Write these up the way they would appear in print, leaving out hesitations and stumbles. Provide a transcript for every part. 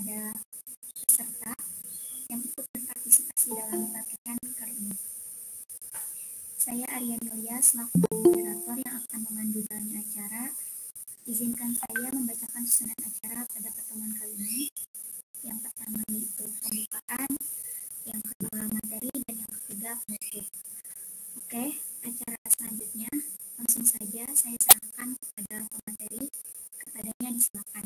kepada peserta yang ikut berpartisipasi dalam pelatihan kali ini. Saya Aryan Yulia selaku moderator yang akan memandu jalannya acara. Izinkan saya membacakan susunan acara pada pertemuan kali ini. Yang pertama yaitu pembukaan, yang kedua materi, dan yang ketiga penutup. Oke, acara selanjutnya langsung saja saya serahkan kepada pemateri. Kepadanya disilakan.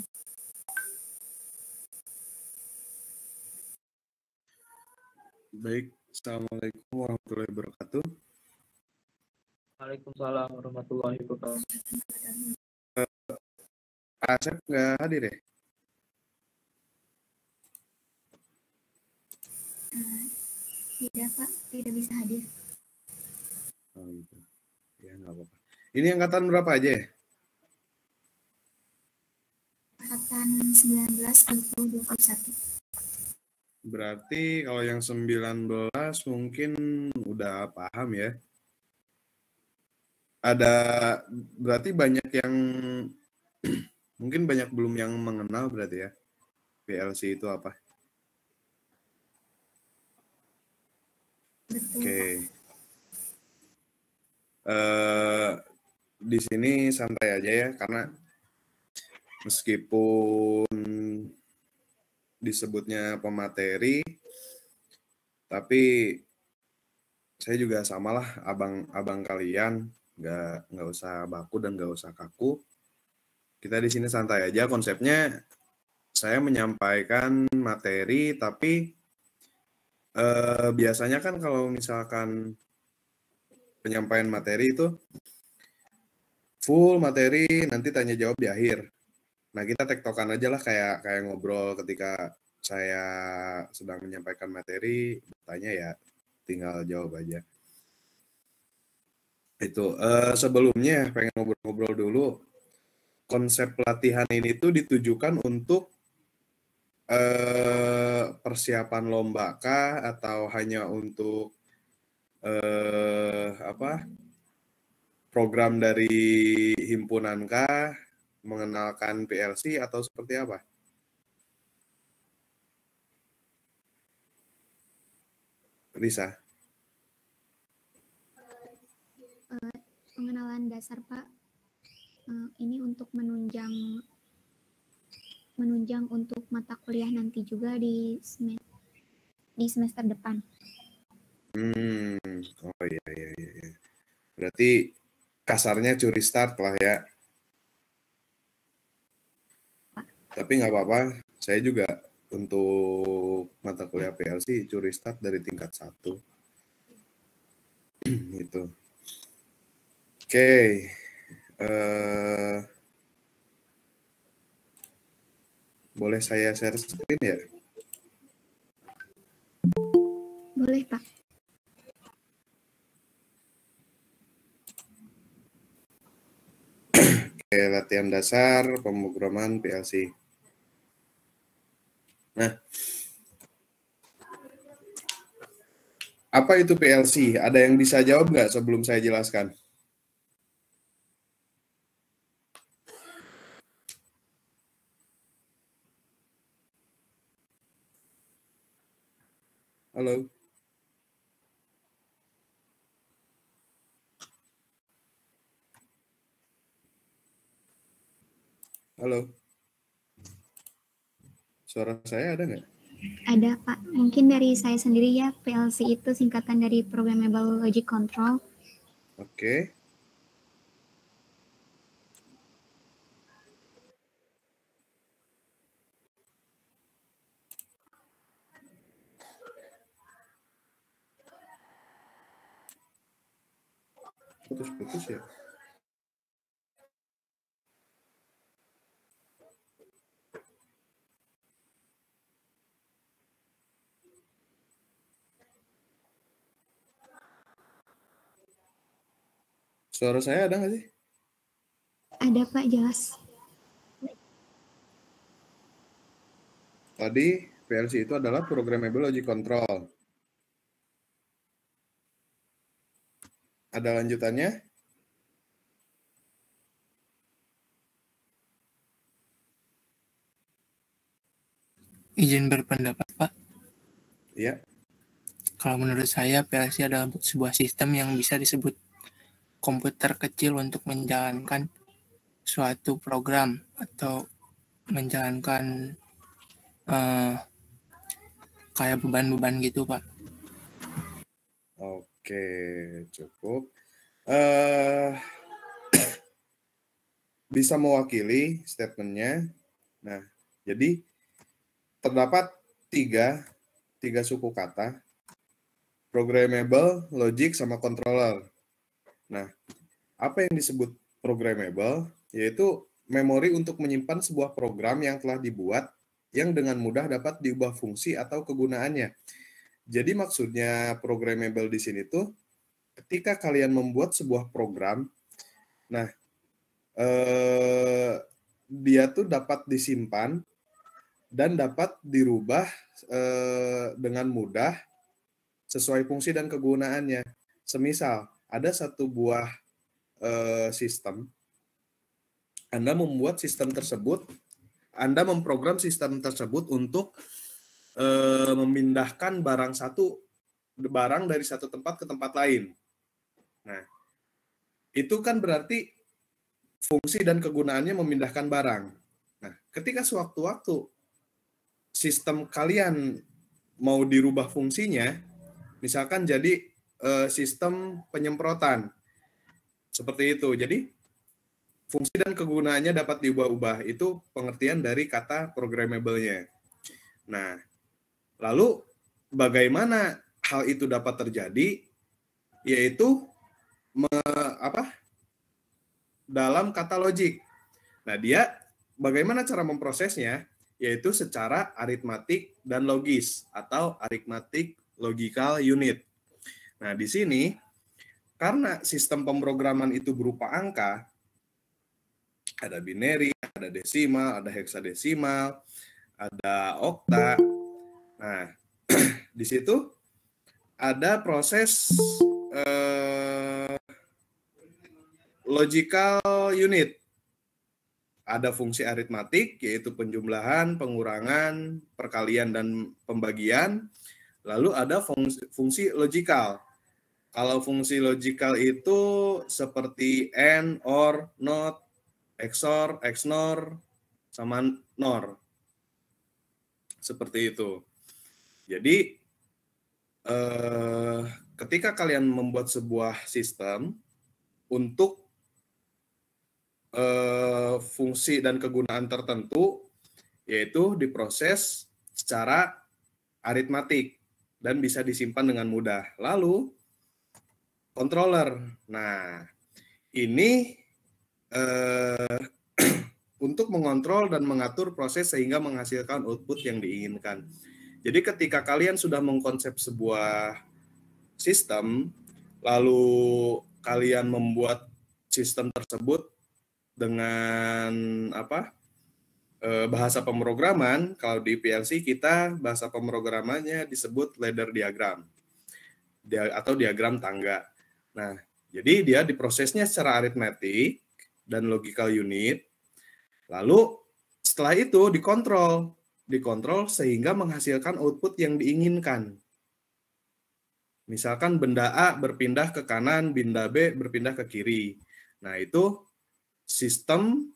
Baik, Assalamualaikum warahmatullahi wabarakatuh. Waalaikumsalam warahmatullahi wabarakatuh. Asep nggak hadir ya? Tidak Pak, tidak bisa hadir. Oh gitu. Ya nggak apa-apa. Ini angkatan berapa aja ya? Angkatan 19, 20, 21. Berarti kalau yang 19 mungkin udah paham ya. Ada berarti banyak yang mungkin banyak belum yang mengenal berarti ya. PLC itu apa? Betul, Oke. Pak. Di sini santai aja ya karena meskipun disebutnya pemateri, tapi saya juga samalah abang kalian, nggak usah baku dan nggak usah kaku. Kita di sini santai aja, konsepnya saya menyampaikan materi, tapi biasanya kan kalau misalkan penyampaian materi itu full materi, nanti tanya jawab di akhir. Nah, kita tektokan aja lah kayak ngobrol ketika saya sedang menyampaikan materi, tanya ya tinggal jawab aja. Itu sebelumnya pengen ngobrol-ngobrol dulu. Konsep pelatihan ini tuh ditujukan untuk persiapan lomba kah atau hanya untuk program dari himpunan kah, mengenalkan PLC atau seperti apa? Lisa. Pengenalan dasar Pak, ini untuk menunjang untuk mata kuliah nanti juga di semester depan. Oh iya. Berarti kasarnya curi start lah ya. Tapi nggak apa-apa, saya juga untuk mata kuliah PLC curi start dari tingkat 1. Gitu. Oke. Boleh saya share screen ya? Boleh Pak. Oke, latihan dasar pemrograman PLC. Nah, apa itu PLC? Ada yang bisa jawab nggak sebelum saya jelaskan? Halo? Halo? Suara saya ada nggak? Ada Pak, mungkin dari saya sendiri ya, PLC itu singkatan dari Programmable Logic Control. Oke. Putus-putus ya? Suara saya ada nggak sih? Ada Pak, jelas. Tadi PLC itu adalah Programmable Logic Control. Ada lanjutannya? Izin berpendapat, Pak. Ya, Kalau menurut saya, PLC adalah sebuah sistem yang bisa disebut komputer kecil untuk menjalankan suatu program atau menjalankan kayak beban-beban gitu, Pak. oke, cukup. Eh, bisa mewakili statementnya. Nah, jadi terdapat tiga suku kata, programmable, logic, sama controller. Nah, apa yang disebut programmable? Yaitu memori untuk menyimpan sebuah program yang telah dibuat yang dengan mudah dapat diubah fungsi atau kegunaannya. Jadi maksudnya programmable di sini tuh ketika kalian membuat sebuah program, nah dia tuh dapat disimpan dan dapat dirubah dengan mudah sesuai fungsi dan kegunaannya. Semisal ada satu buah sistem, Anda membuat sistem tersebut, Anda memprogram sistem tersebut untuk memindahkan barang dari satu tempat ke tempat lain. Nah, itu kan berarti fungsi dan kegunaannya memindahkan barang. Nah, ketika sewaktu-waktu sistem kalian mau dirubah fungsinya, misalkan jadi sistem penyemprotan, seperti itu. Jadi, fungsi dan kegunaannya dapat diubah-ubah. Itu pengertian dari kata programmable-nya. Nah, lalu bagaimana hal itu dapat terjadi? Yaitu dalam kata logik. Nah, dia bagaimana cara memprosesnya? Yaitu secara aritmatik dan logis atau arithmetic logical unit. Nah, di sini karena sistem pemrograman itu berupa angka, ada binary, ada desimal, ada heksadesimal, ada okta. Nah, di situ ada proses logical unit. Ada fungsi aritmatik, yaitu penjumlahan, pengurangan, perkalian, dan pembagian. Lalu ada fungsi logikal. Kalau fungsi logikal itu seperti AND, OR, NOT, XOR, XNOR, sama NOR. Seperti itu. Jadi, ketika kalian membuat sebuah sistem untuk fungsi dan kegunaan tertentu, yaitu diproses secara aritmatik dan bisa disimpan dengan mudah. Lalu controller. Nah, ini untuk mengontrol dan mengatur proses sehingga menghasilkan output yang diinginkan. Jadi ketika kalian sudah mengkonsep sebuah sistem, lalu kalian membuat sistem tersebut dengan bahasa pemrograman. Kalau di PLC kita bahasa pemrogramannya disebut ladder diagram atau diagram tangga. Nah, jadi dia diprosesnya secara aritmetik dan logical unit. Lalu setelah itu dikontrol sehingga menghasilkan output yang diinginkan. Misalkan benda A berpindah ke kanan, benda B berpindah ke kiri. Nah, itu sistem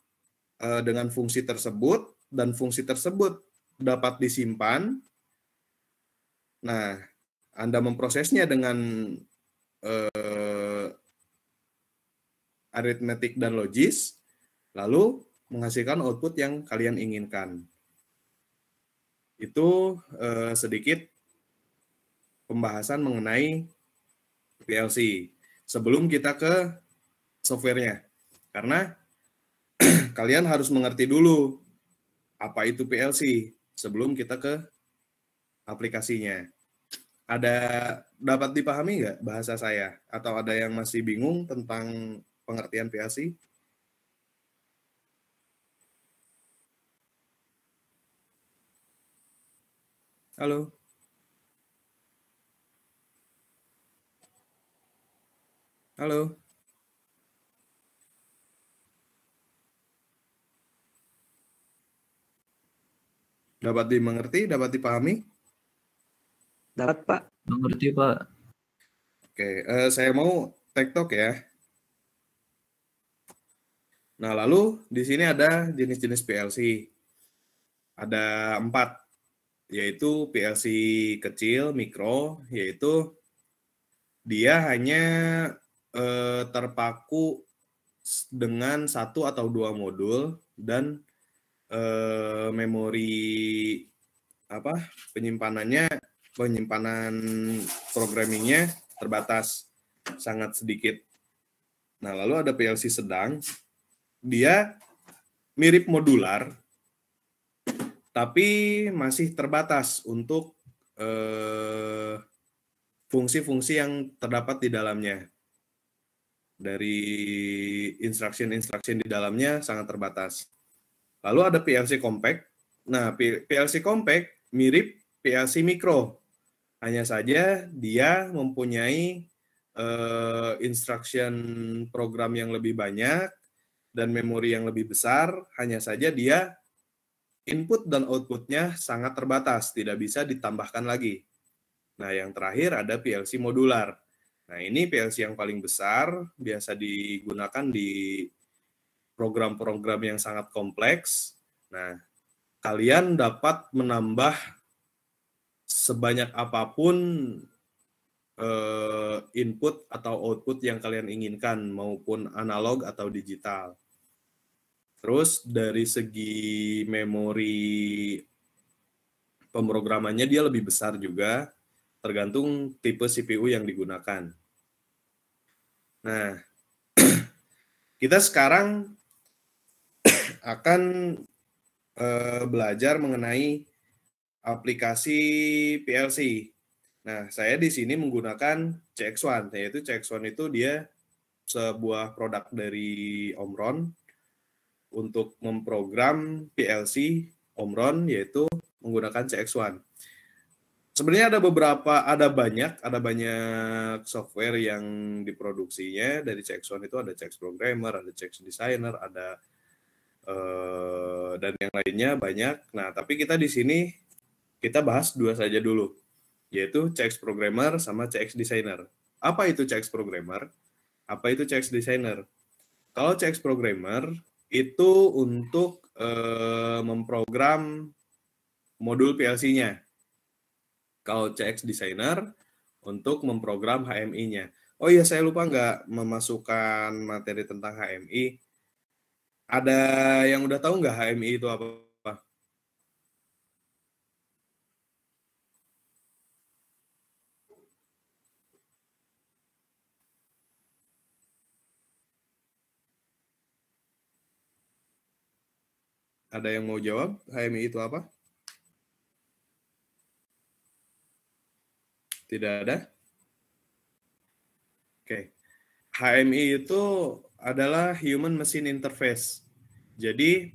dengan fungsi tersebut, dan fungsi tersebut dapat disimpan. Nah, Anda memprosesnya dengan aritmetik dan logis, lalu menghasilkan output yang kalian inginkan. Itu sedikit pembahasan mengenai PLC. Sebelum kita ke softwarenya. Karena kalian harus mengerti dulu apa itu PLC sebelum kita ke aplikasinya. Dapat dipahami nggak bahasa saya? Atau ada yang masih bingung tentang pengertian PLC? Halo? Halo? Dapat dimengerti, dapat dipahami? Dapat, Pak. Mengerti, Pak. Oke, saya mau tektok ya. Nah, lalu di sini ada jenis-jenis PLC. Ada 4, yaitu PLC kecil, mikro, yaitu dia hanya terpaku dengan 1 atau 2 modul dan memori penyimpanan programmingnya terbatas, sangat sedikit. Nah, lalu ada PLC sedang, dia mirip modular, tapi masih terbatas untuk fungsi-fungsi yang terdapat di dalamnya. Dari instruction di dalamnya sangat terbatas. Lalu ada PLC compact. Nah, PLC compact mirip PLC mikro. Hanya saja dia mempunyai instruction program yang lebih banyak dan memori yang lebih besar. Hanya saja dia input dan outputnya sangat terbatas, tidak bisa ditambahkan lagi. Nah, yang terakhir ada PLC modular. Nah, ini PLC yang paling besar, biasa digunakan di program-program yang sangat kompleks. Nah, kalian dapat menambah sebanyak apapun input atau output yang kalian inginkan, maupun analog atau digital. Terus dari segi memori pemrogramannya dia lebih besar juga, tergantung tipe CPU yang digunakan. Nah, kita sekarang akan belajar mengenai aplikasi PLC. Nah, saya di sini menggunakan CX1, yaitu CX1 itu dia sebuah produk dari Omron untuk memprogram PLC Omron, yaitu menggunakan CX1. Sebenarnya ada banyak software yang diproduksinya dari CX1 itu, ada CX Programmer, ada CX Designer, ada dan yang lainnya banyak. Nah, tapi kita di sini kita bahas 2 saja dulu, yaitu CX Programmer sama CX Designer. Apa itu CX Programmer? Apa itu CX Designer? Kalau CX Programmer itu untuk memprogram modul PLC-nya. Kalau CX Designer untuk memprogram HMI-nya. Oh iya, saya lupa nggak memasukkan materi tentang HMI. Ada yang udah tahu nggak HMI itu apa? Ada yang mau jawab HMI itu apa? Tidak ada? Oke. HMI itu adalah Human Machine Interface. Jadi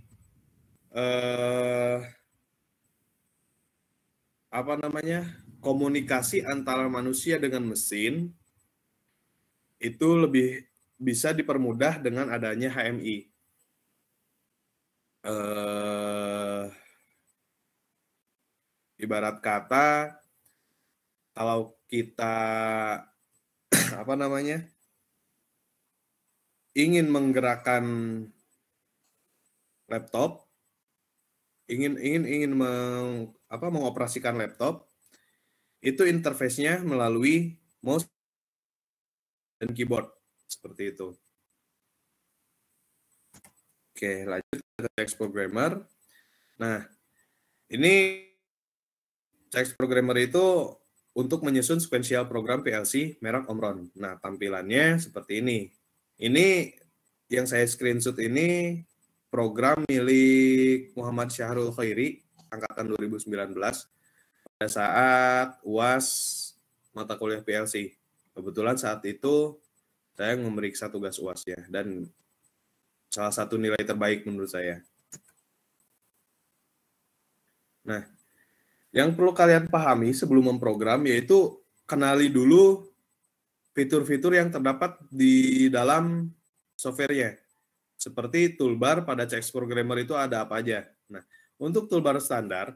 komunikasi antara manusia dengan mesin itu lebih bisa dipermudah dengan adanya HMI. Ibarat kata, kalau kita ingin menggerakkan laptop, ingin mengoperasikan laptop, itu interface-nya melalui mouse dan keyboard, seperti itu. Oke, lanjut ke CX Programmer. Nah, ini CX Programmer itu untuk menyusun sequential program PLC merek Omron. Nah, tampilannya seperti ini. Ini yang saya screenshot ini program milik Muhammad Syahrul Khairi, angkatan 2019, pada saat UAS mata kuliah PLC. Kebetulan saat itu saya memeriksa tugas UAS-nya, dan salah satu nilai terbaik menurut saya. Nah, yang perlu kalian pahami sebelum memprogram yaitu kenali dulu fitur-fitur yang terdapat di dalam software-nya. Seperti toolbar pada CX Programmer itu ada apa aja. Nah, untuk toolbar standar,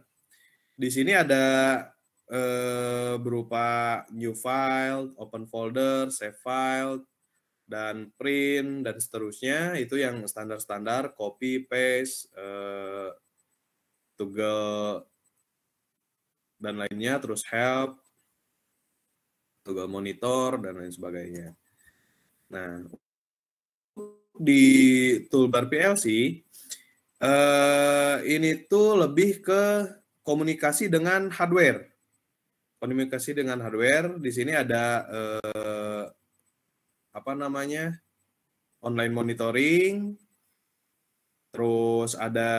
di sini ada berupa new file, open folder, save file, dan print, dan seterusnya. Itu yang standar-standar, copy, paste, toggle, dan lainnya, terus help, toggle monitor, dan lain sebagainya. Nah, di toolbar PLC, ini tuh lebih ke komunikasi dengan hardware. Komunikasi dengan hardware, di sini ada online monitoring, terus ada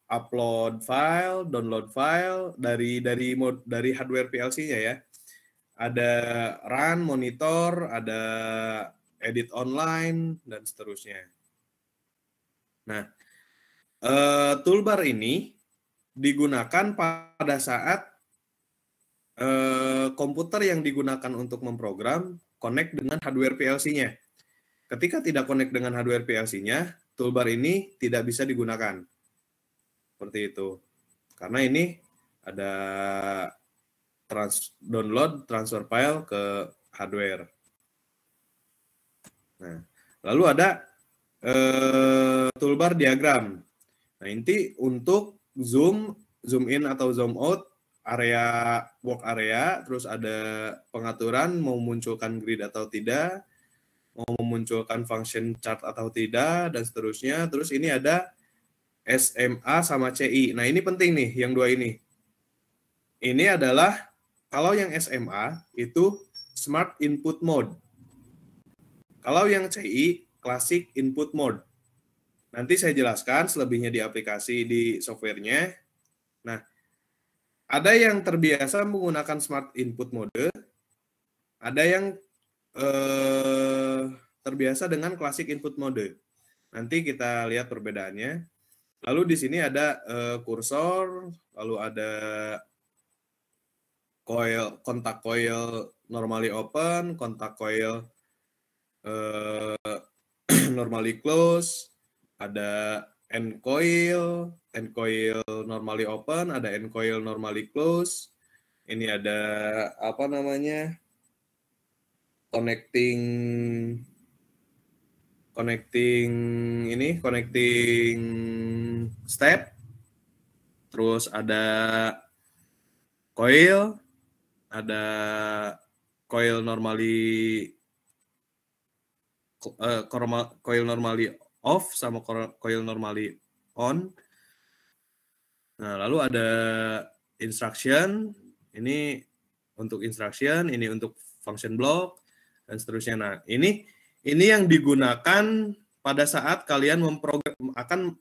upload file, download file dari hardware PLC-nya ya. Ada run, monitor, ada edit online, dan seterusnya. Nah, toolbar ini digunakan pada saat komputer yang digunakan untuk memprogram connect dengan hardware PLC-nya. Ketika tidak connect dengan hardware PLC-nya, toolbar ini tidak bisa digunakan. Seperti itu. Karena ini ada download, transfer file ke hardware. Nah, lalu ada toolbar diagram. Nah, ini untuk zoom in atau zoom out, area work area, terus ada pengaturan mau munculkan grid atau tidak, mau memunculkan function chart atau tidak, dan seterusnya. Terus ini ada SMA sama CI. Nah, ini penting nih, yang dua ini. Ini adalah, kalau yang SMA itu Smart Input Mode. Kalau yang CI, Classic Input Mode. Nanti saya jelaskan selebihnya di aplikasi, di softwarenya. Nah, ada yang terbiasa menggunakan Smart Input Mode, ada yang terbiasa dengan Classic Input Mode. Nanti kita lihat perbedaannya. Lalu di sini ada kursor, lalu ada kontak coil normally open, kontak coil normally close, ada end coil normally open, ada end coil normally close. Ini ada connecting step. Terus ada coil normally off sama coil normally on. Nah, lalu ada instruction, ini untuk instruction, ini untuk function block, dan seterusnya. Nah, ini yang digunakan pada saat kalian akan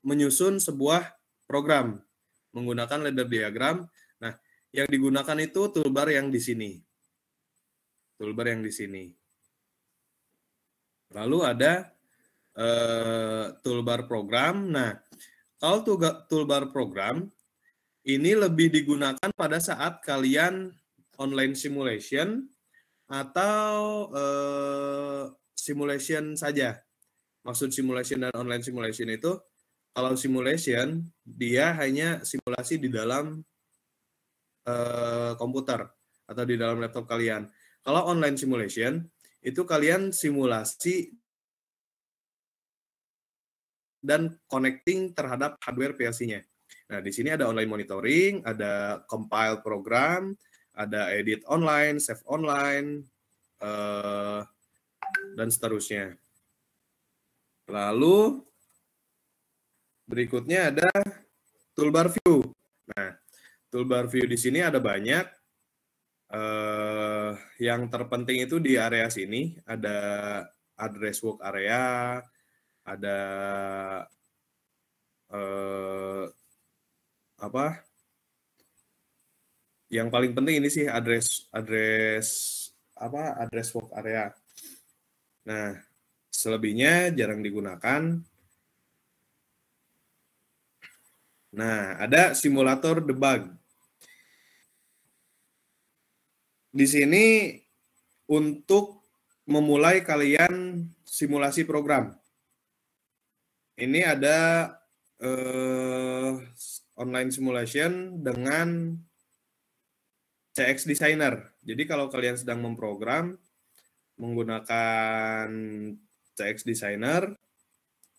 menyusun sebuah program menggunakan ladder diagram. Nah, yang digunakan itu toolbar yang di sini. Lalu ada toolbar program. Nah, kalau toolbar program ini lebih digunakan pada saat kalian online simulation atau simulation saja. Maksud simulation dan online simulation itu, kalau simulation dia hanya simulasi di dalam komputer atau di dalam laptop kalian. Kalau online simulation itu kalian simulasi dan connecting terhadap hardware PLC-nya. Nah, di sini ada online monitoring, ada compile program, ada edit online, save online, dan seterusnya. Lalu berikutnya ada toolbar view. Nah, toolbar view di sini ada banyak. Yang terpenting itu di area sini ada address work area, ada yang paling penting ini sih address work area. Nah, selebihnya jarang digunakan. Nah, ada simulator debug. Di sini untuk memulai kalian simulasi program. Ini ada online simulation dengan CX Designer. Jadi kalau kalian sedang memprogram menggunakan CX Designer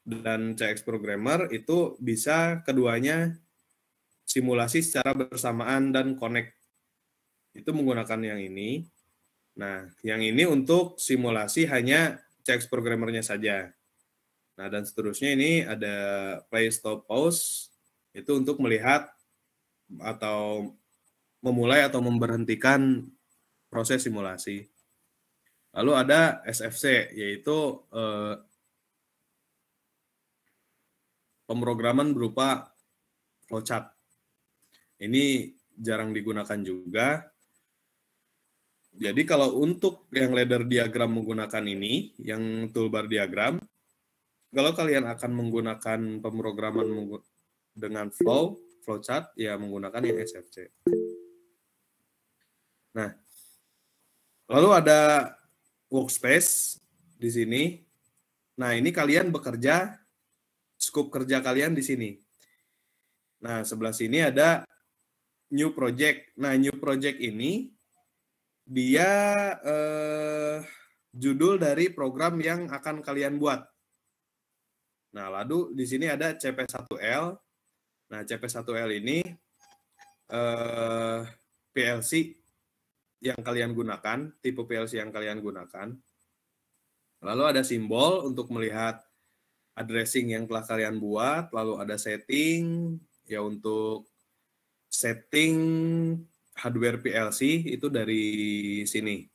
dan CX Programmer, itu bisa keduanya simulasi secara bersamaan dan connect. Itu menggunakan yang ini. Nah, yang ini untuk simulasi hanya CX Programmer-nya saja. Nah, dan seterusnya ini ada play, stop, pause. Itu untuk melihat atau memulai atau memberhentikan proses simulasi. Lalu ada SFC, yaitu pemrograman berupa flowchart. Ini jarang digunakan juga. Jadi kalau untuk yang ladder diagram menggunakan ini, yang toolbar diagram, kalau kalian akan menggunakan pemrograman dengan flowchart, ya menggunakan yang SFC. Nah, lalu ada workspace di sini. Nah, ini kalian bekerja, scope kerja kalian di sini. Nah, sebelah sini ada new project. Nah, new project ini dia judul dari program yang akan kalian buat. Nah, lalu di sini ada CP1L. Nah, CP1L ini PLC yang kalian gunakan, tipe PLC yang kalian gunakan. Lalu ada simbol untuk melihat addressing yang telah kalian buat, lalu ada setting, ya untuk setting hardware PLC itu dari sini.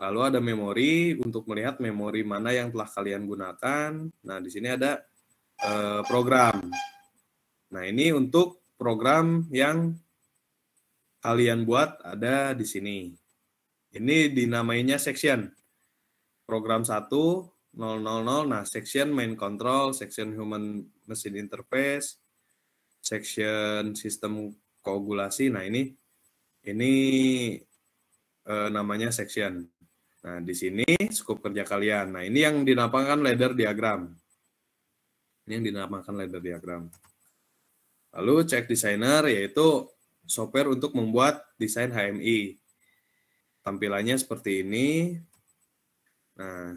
Lalu ada memori untuk melihat memori mana yang telah kalian gunakan. Nah, di sini ada program. Nah, ini untuk program yang kalian buat ada di sini. Ini dinamainya section. Program 1, 000, nah section main control, section human machine interface, section sistem koagulasi. Nah, ini namanya section. Nah, di sini scope kerja kalian. Nah, ini yang dinamakan ladder diagram. Ini yang dinamakan ladder diagram. Lalu CX Designer yaitu software untuk membuat desain HMI. Tampilannya seperti ini. Nah,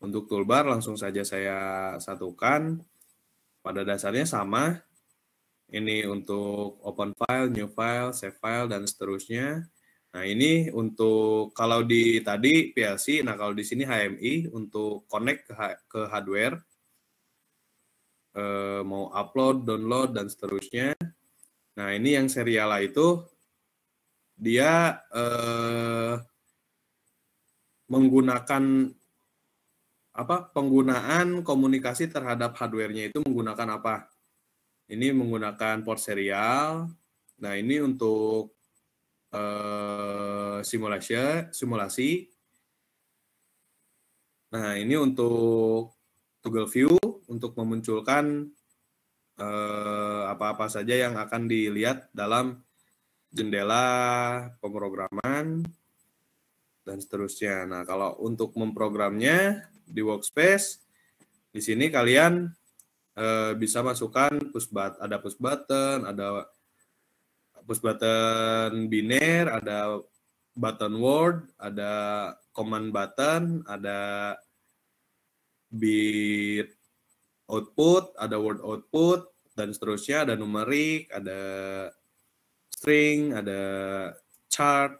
untuk toolbar langsung saja saya satukan. Pada dasarnya sama. Ini untuk open file, new file, save file, dan seterusnya. Nah, ini untuk kalau di tadi PLC, nah kalau di sini HMI untuk connect ke hardware, mau upload, download, dan seterusnya. Nah, ini yang seriala itu dia menggunakan penggunaan komunikasi terhadap hardware-nya itu menggunakan apa? Ini menggunakan port serial. Nah, ini untuk simulasi. Nah, ini untuk toggle view untuk memunculkan apa-apa saja yang akan dilihat dalam jendela pemrograman dan seterusnya. Nah, kalau untuk memprogramnya di workspace, di sini kalian bisa masukkan ada push button, ada push button biner, ada button word, ada command button, ada bit output, ada word output, dan seterusnya, ada numerik, ada string, ada chart,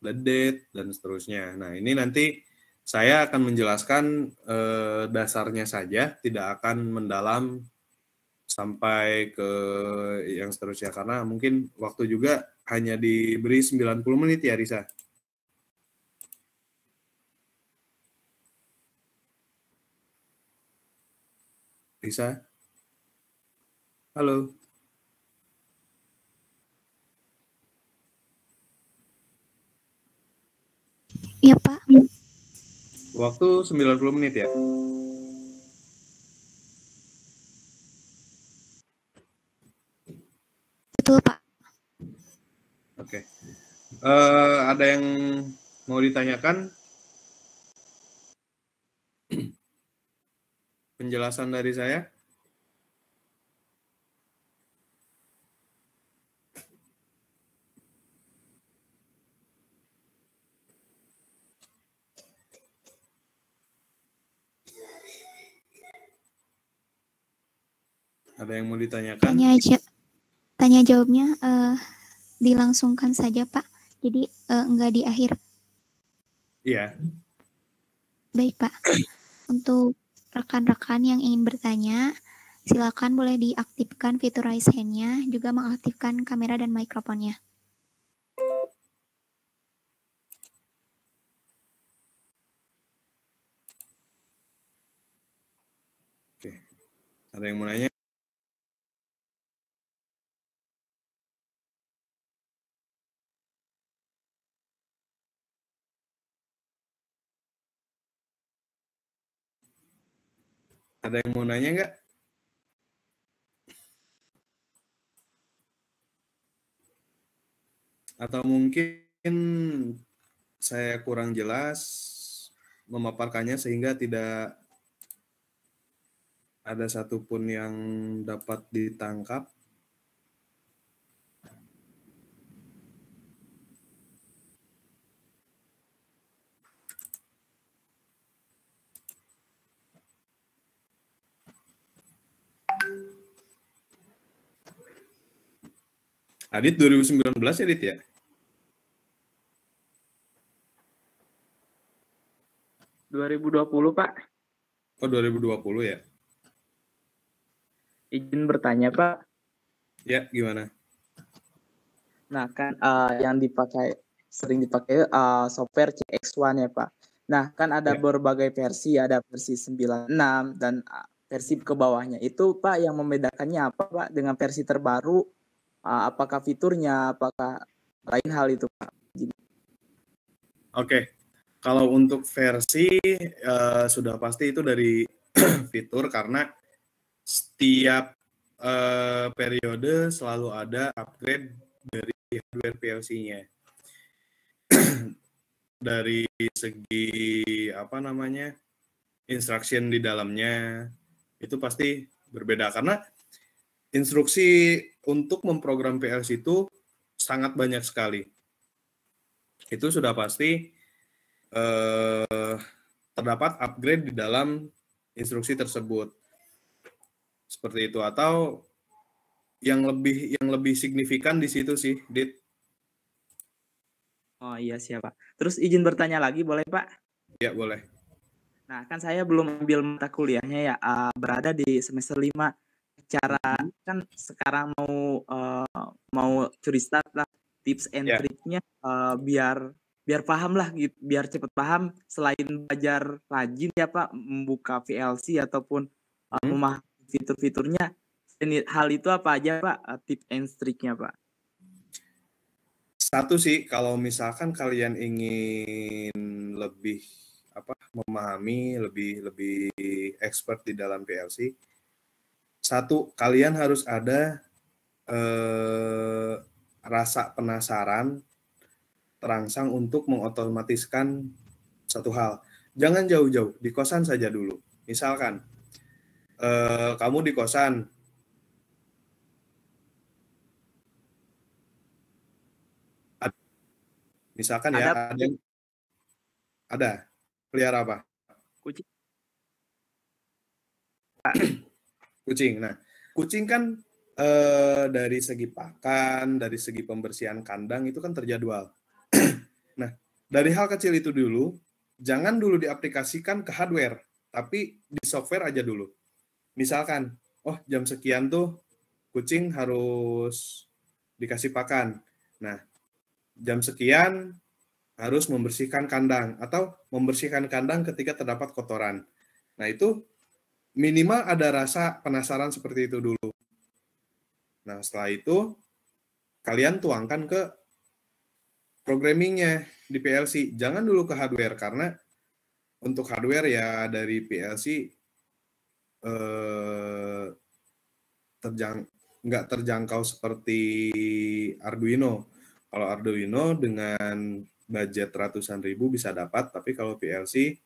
ada date, dan seterusnya. Nah, ini nanti saya akan menjelaskan dasarnya saja, tidak akan mendalam sampai ke yang seterusnya, karena mungkin waktu juga hanya diberi 90 menit ya, Risa. Risa? Halo? Iya, Pak. Waktu 90 menit ya? Betul, Pak. Oke. Ada yang mau ditanyakan? Penjelasan dari saya? Ada yang mau ditanyakan? Tanya jawabnya dilangsungkan saja, Pak. Jadi enggak di akhir. Iya. Baik, Pak. Untuk rekan-rekan yang ingin bertanya, silakan boleh diaktifkan fitur raise hand-nya, juga mengaktifkan kamera dan mikrofonnya. Oke. Ada yang mau nanya? Ada yang mau nanya nggak? Atau mungkin saya kurang jelas memaparkannya sehingga tidak ada satupun yang dapat ditangkap. Adit 2019 ya, Adit ya? 2020, Pak. Oh, 2020 ya? Izin bertanya, Pak. Ya, gimana? Nah, kan yang sering dipakai software CX1 ya, Pak. Nah, kan ada Ya. berbagai versi, ada versi 96 dan versi ke bawahnya. Itu, Pak, yang membedakannya apa, Pak, dengan versi terbaru? Apakah fiturnya, apakah lain hal itu, Pak? Oke. Kalau untuk versi sudah pasti itu dari fitur karena setiap periode selalu ada upgrade dari hardware PLC-nya. Dari segi instruction di dalamnya itu pasti berbeda karena instruksi untuk memprogram PLC itu sangat banyak sekali. Itu sudah pasti terdapat upgrade di dalam instruksi tersebut. Seperti itu, atau yang lebih signifikan di situ sih, Dit. Oh iya, siapa. Terus izin bertanya lagi, boleh, Pak? Ya, boleh. Nah, kan saya belum ambil mata kuliahnya ya, berada di semester 5. Cara kan sekarang mau curi start lah, tips and triknya biar paham lah gitu, biar cepet paham selain belajar rajin ya Pak, membuka VLC ataupun memahami fitur-fiturnya. Hal itu apa aja Pak, tips and triknya Pak? Satu sih, kalau misalkan kalian ingin lebih memahami, lebih expert di dalam PLC, satu, kalian harus ada rasa penasaran terangsang untuk mengotomatiskan satu hal. Jangan jauh-jauh, di kosan saja dulu. Misalkan kamu di kosan, misalkan ada pelihara apa? Kucing. Kucing. Nah, kucing kan dari segi pakan, dari segi pembersihan kandang itu kan terjadwal. Nah, dari hal kecil itu dulu, jangan dulu diaplikasikan ke hardware, tapi di software aja dulu. Misalkan, oh jam sekian tuh kucing harus dikasih pakan. Nah, jam sekian harus membersihkan kandang atau membersihkan kandang ketika terdapat kotoran. Nah, itu minimal ada rasa penasaran seperti itu dulu. Nah, setelah itu kalian tuangkan ke programmingnya di PLC. Jangan dulu ke hardware karena untuk hardware ya dari PLC nggak terjangkau seperti Arduino. Kalau Arduino dengan budget ratusan ribu bisa dapat, tapi kalau PLC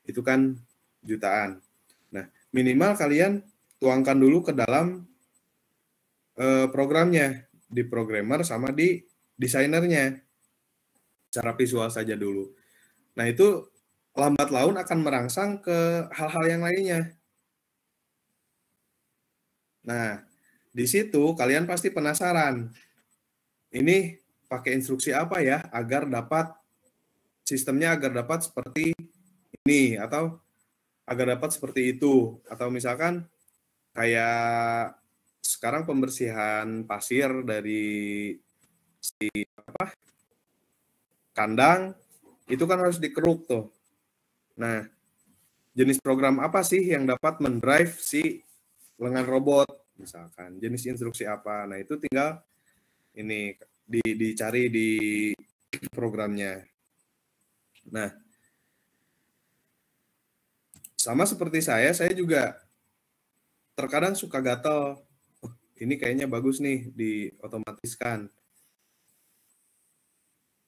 itu kan jutaan. Nah, minimal kalian tuangkan dulu ke dalam programnya, di programmer sama di desainernya. Cara visual saja dulu. Nah, itu lambat laun akan merangsang ke hal-hal yang lainnya. Nah, di situ kalian pasti penasaran. Ini pakai instruksi apa ya agar dapat sistemnya agar dapat seperti ini atau agar dapat seperti itu, atau misalkan kayak sekarang pembersihan pasir dari si kandang itu kan harus dikeruk tuh. Nah, jenis program apa sih yang dapat mendrive si lengan robot misalkan, jenis instruksi apa. Nah, itu tinggal ini dicari di programnya. Nah, sama seperti saya juga terkadang suka gatel. Oh, ini kayaknya bagus nih diotomatiskan.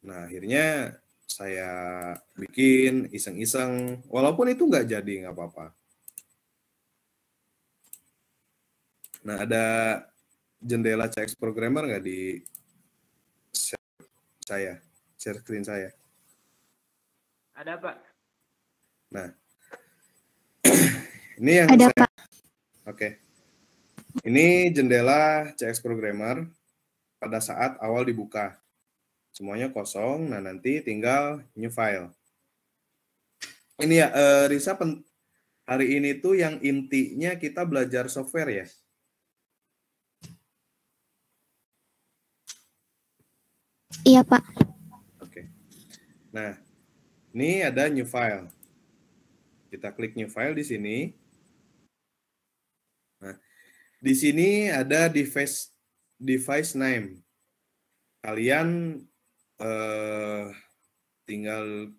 Nah, akhirnya saya bikin iseng-iseng, walaupun itu nggak jadi, nggak apa-apa. Nah, ada jendela CX Programmer nggak di share screen saya? Ada, Pak. Nah, ini yang Ada, saya... Pak. Oke. Ini jendela CX Programmer pada saat awal dibuka. Semuanya kosong, nah nanti tinggal new file. Ini ya, Risa, hari ini tuh yang intinya kita belajar software ya. Iya, Pak. Oke. Nah, ini ada new file. Kita klik new file di sini. Nah, di sini ada device name. Kalian tinggal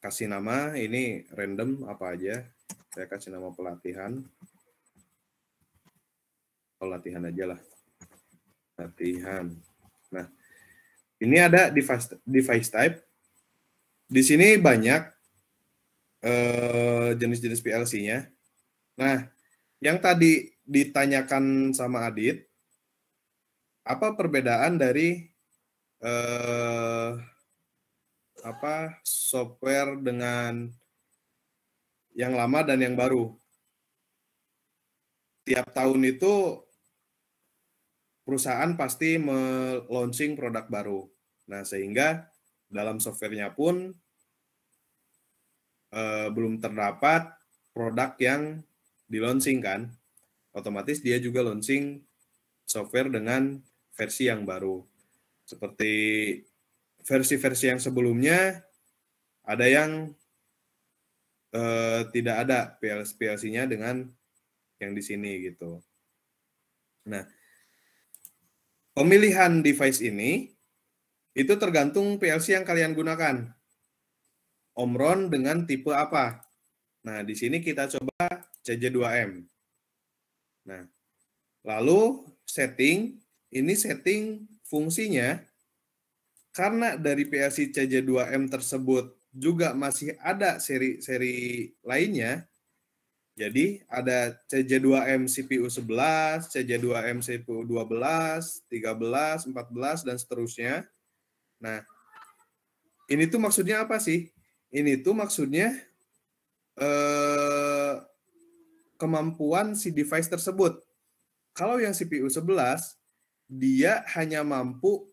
kasih nama, ini random apa aja. Saya kasih nama pelatihan. Oh, latihan aja lah. Latihan. Nah, ini ada device type. Di sini banyak jenis-jenis PLC-nya. Nah, yang tadi ditanyakan sama Adit, apa perbedaan dari software dengan yang lama dan yang baru? Tiap tahun itu perusahaan pasti launching produk baru. Nah, sehingga dalam softwarenya pun belum terdapat produk yang di-launching kan. Otomatis dia juga launching software dengan versi yang baru. Seperti versi-versi yang sebelumnya, ada yang tidak ada PLC-nya dengan yang di sini gitu. Nah, pemilihan device ini itu tergantung PLC yang kalian gunakan. Omron dengan tipe apa? Nah, di sini kita coba CJ2M. Nah, lalu setting, ini setting fungsinya, karena dari PLC CJ2M tersebut juga masih ada seri lainnya, jadi ada CJ2M CPU 11, CJ2M CPU 12, 13, 14, dan seterusnya. Nah, ini tuh maksudnya apa sih? Ini tuh maksudnya kemampuan si device tersebut. Kalau yang CPU 11, dia hanya mampu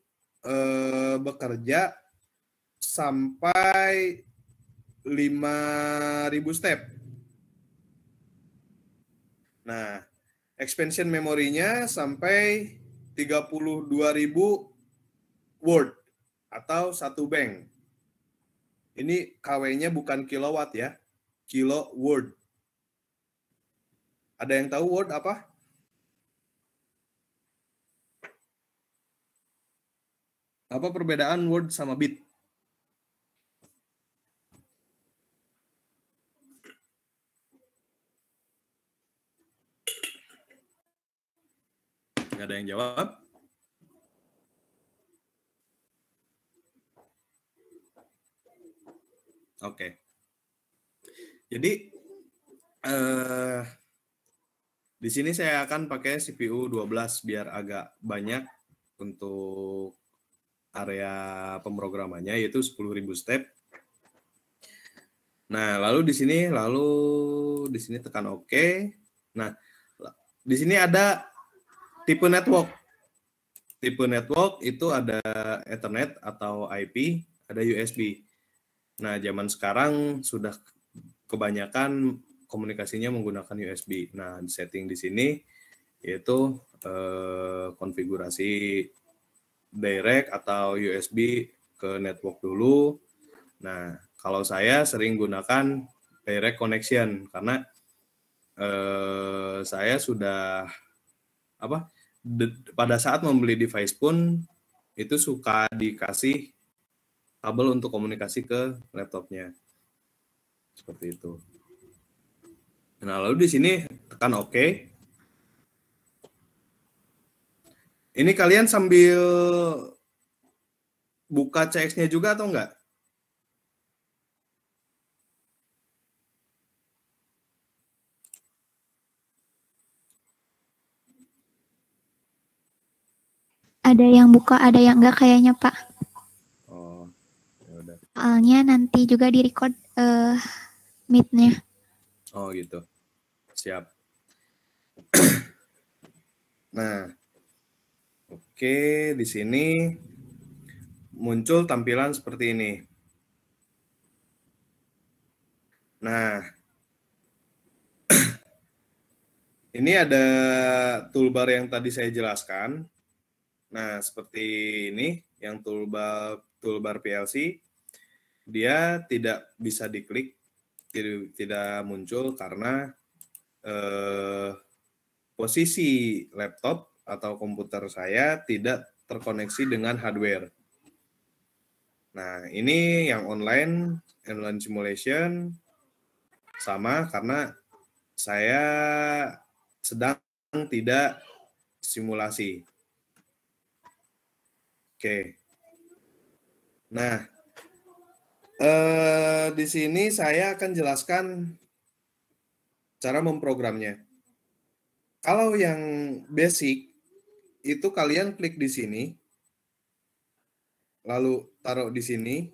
bekerja sampai 5.000 step. Nah, expansion memorinya sampai 32.000 word atau 1 bank. Ini KW-nya bukan kilowatt ya, kilo word. Ada yang tahu word apa? Apa perbedaan word sama bit? Nggak ada yang jawab? Oke. Jadi di sini saya akan pakai CPU 12 biar agak banyak untuk area pemrogramannya, yaitu 10.000 step. Nah, lalu di sini tekan OK. Nah, di sini ada tipe network. Tipe network itu ada Ethernet atau IP, ada USB. Nah, zaman sekarang sudah kebanyakan komunikasinya menggunakan USB. Nah, setting di sini yaitu konfigurasi direct atau USB ke network dulu. Nah, kalau saya sering gunakan direct connection karena saya sudah pada saat membeli device pun itu suka dikasih kabel untuk komunikasi ke laptopnya. Seperti itu. Nah, lalu di sini tekan OK. Ini kalian sambil buka CX-nya juga atau enggak? Ada yang buka, ada yang enggak kayaknya, Pak. Oh, ya udah. Soalnya nanti juga di-record meet-nya. Oh, gitu. Siap. Nah, oke, di sini muncul tampilan seperti ini. Nah, ini ada toolbar yang tadi saya jelaskan. Nah, seperti ini, yang toolbar PLC, dia tidak bisa diklik, tidak muncul karena posisi laptop atau komputer saya tidak terkoneksi dengan hardware. Nah, ini yang online simulation sama karena saya sedang tidak simulasi. Oke. Nah, di sini saya akan jelaskan cara memprogramnya. Kalau yang basic, itu kalian klik di sini, lalu taruh di sini,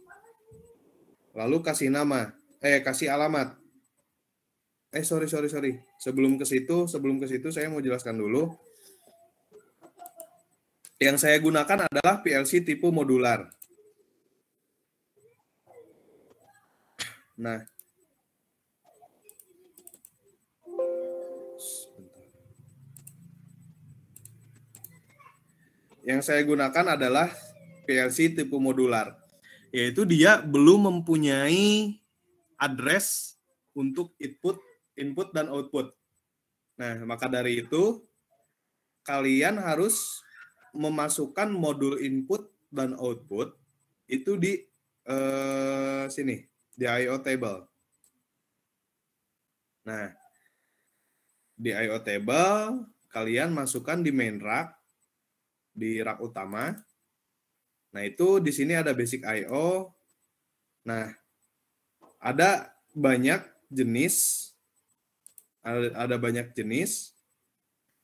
lalu kasih nama, kasih alamat. Sorry. Sebelum ke situ saya mau jelaskan dulu. Yang saya gunakan adalah PLC tipe modular. Nah, yang saya gunakan adalah PLC tipe modular, yaitu dia belum mempunyai address untuk input dan output. Nah, maka dari itu kalian harus memasukkan modul input dan output itu di sini, di I/O table. Nah, di I/O table kalian masukkan di main rack, di rak utama. Nah, itu di sini ada basic I/O. Nah, ada banyak jenis.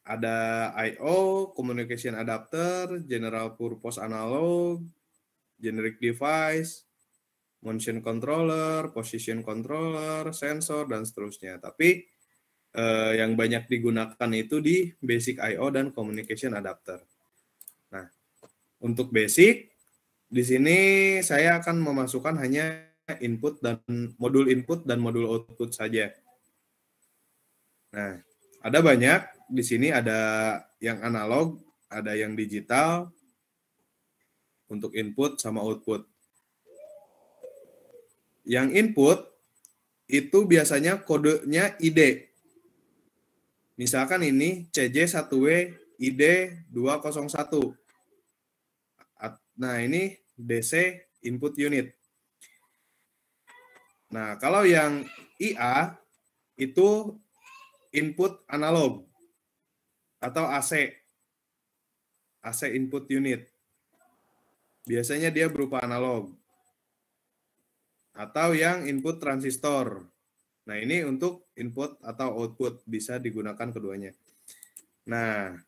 Ada I/O, communication adapter, general purpose analog, generic device, motion controller, position controller, sensor, dan seterusnya. Tapi yang banyak digunakan itu di basic I/O dan communication adapter. Nah, untuk basic, di sini saya akan memasukkan hanya modul input dan modul output saja. Nah, ada banyak. Di sini ada yang analog, ada yang digital untuk input sama output. Yang input itu biasanya kodenya ID. Misalkan ini CJ1W ID201. Nah, ini DC input unit. Nah, kalau yang IA itu input analog atau AC input unit. Biasanya dia berupa analog. Atau yang input transistor. Nah, ini untuk input atau output, bisa digunakan keduanya. Nah,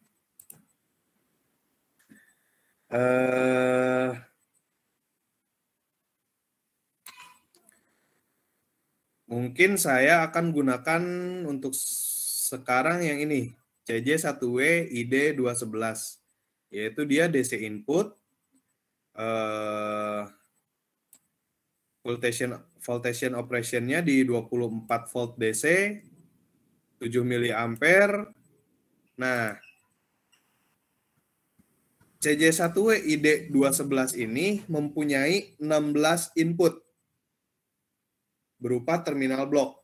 mungkin saya akan gunakan untuk sekarang yang ini. CJ1W ID211, yaitu dia DC input, voltage operation-nya di 24 volt DC, 7 mA. Nah, CJ1W ID211 ini mempunyai 16 input berupa terminal blok.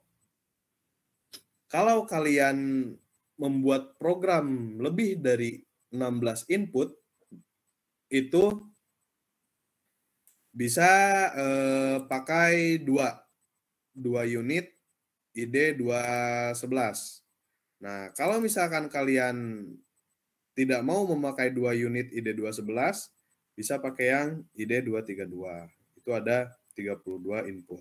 Kalau kalian membuat program lebih dari 16 input, itu bisa pakai 2 unit ID211. Nah, kalau misalkan kalian tidak mau memakai 2 unit ID211, bisa pakai yang ID232. Itu ada 32 input.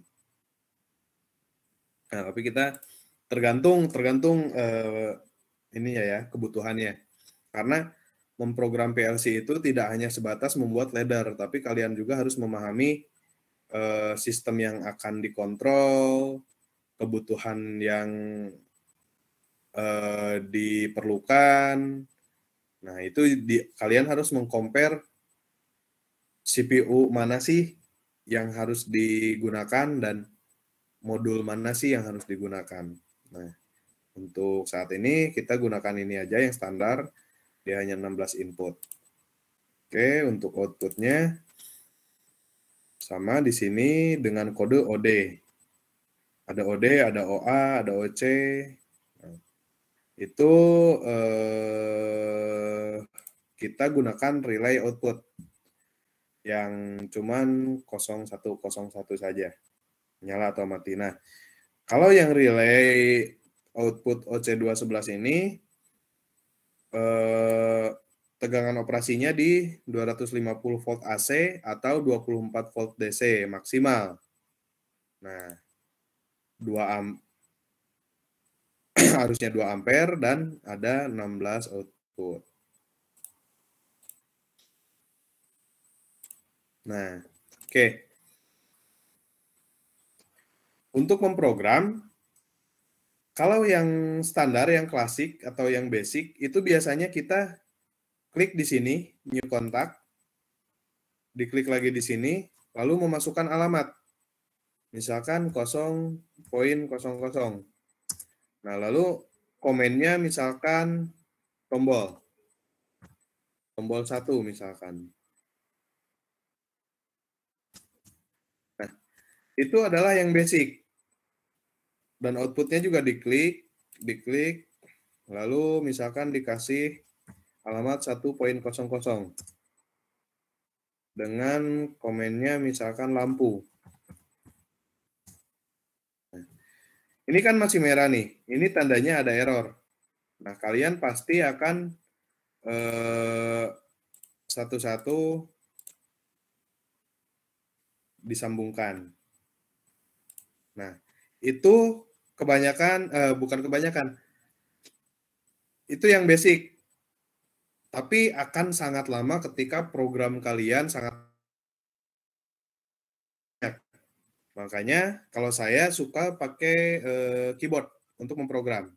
Nah, tapi kita tergantung ini ya kebutuhannya. Karena memprogram PLC itu tidak hanya sebatas membuat ladder, tapi kalian juga harus memahami sistem yang akan dikontrol, kebutuhan yang diperlukan. Nah, itu kalian harus mengcompare CPU mana sih yang harus digunakan dan modul mana sih yang harus digunakan. Nah, untuk saat ini kita gunakan ini aja yang standar, dia hanya 16 input. Oke, untuk outputnya sama di sini dengan kode OD. Ada OD, ada OA, ada OC. Nah, itu kita gunakan relay output yang cuman 0101 saja, nyala atau mati. Nah, kalau yang relay output OC211 ini tegangan operasinya di 250 volt AC atau 24 volt DC maksimal. Nah, 2 harusnya 2 ampere dan ada 16 output. Nah, oke. Untuk memprogram, kalau yang standar, yang klasik atau yang basic, itu biasanya kita klik di sini, new contact, diklik lagi di sini, lalu memasukkan alamat. Misalkan 0.00. Nah, lalu komennya misalkan tombol 1 misalkan. Nah, itu adalah yang basic. Dan outputnya juga diklik, lalu misalkan dikasih alamat 1.00 dengan komennya misalkan lampu. Nah, ini kan masih merah nih, ini tandanya ada error. Nah, kalian pasti akan satu-satu disambungkan. Nah, itu bukan kebanyakan, itu yang basic. Tapi akan sangat lama ketika program kalian sangat banyak. Makanya kalau saya suka pakai keyboard untuk memprogram.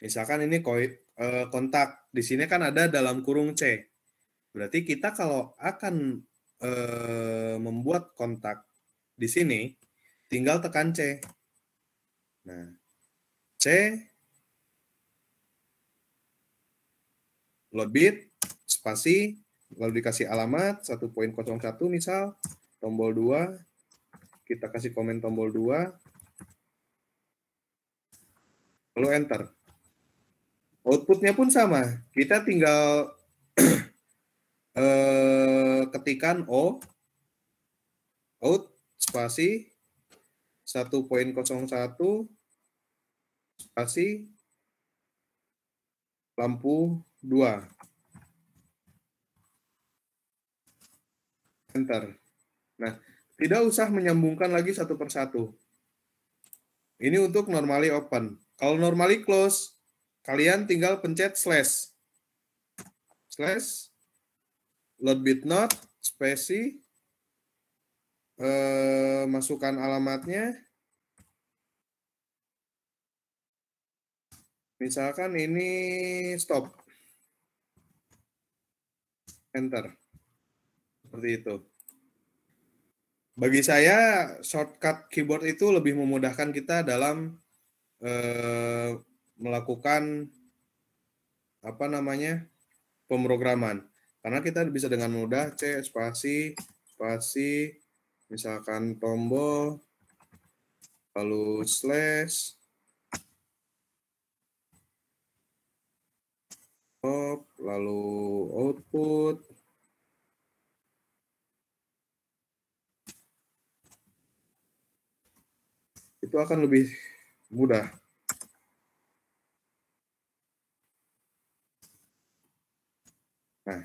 Misalkan ini kontak, di sini kan ada dalam kurung C. Berarti kita kalau akan membuat kontak di sini, tinggal tekan C. Nah, C, load bit, spasi, lalu dikasih alamat 1.01 misal, tombol 2, kita kasih komen tombol 2, lalu enter. Outputnya pun sama, kita tinggal ketikan O, out, spasi, 1.01, spasi, lampu 2. Enter. Nah, tidak usah menyambungkan lagi satu persatu. Ini untuk normally open. Kalau normally close, kalian tinggal pencet slash. Slash, load bit not, spasi, masukkan alamatnya. Misalkan ini stop. Enter. Seperti itu. Bagi saya, shortcut keyboard itu lebih memudahkan kita dalam melakukan pemrograman. Karena kita bisa dengan mudah C spasi, misalkan tombol, lalu slash, stop, lalu output. Itu akan lebih mudah. Nah,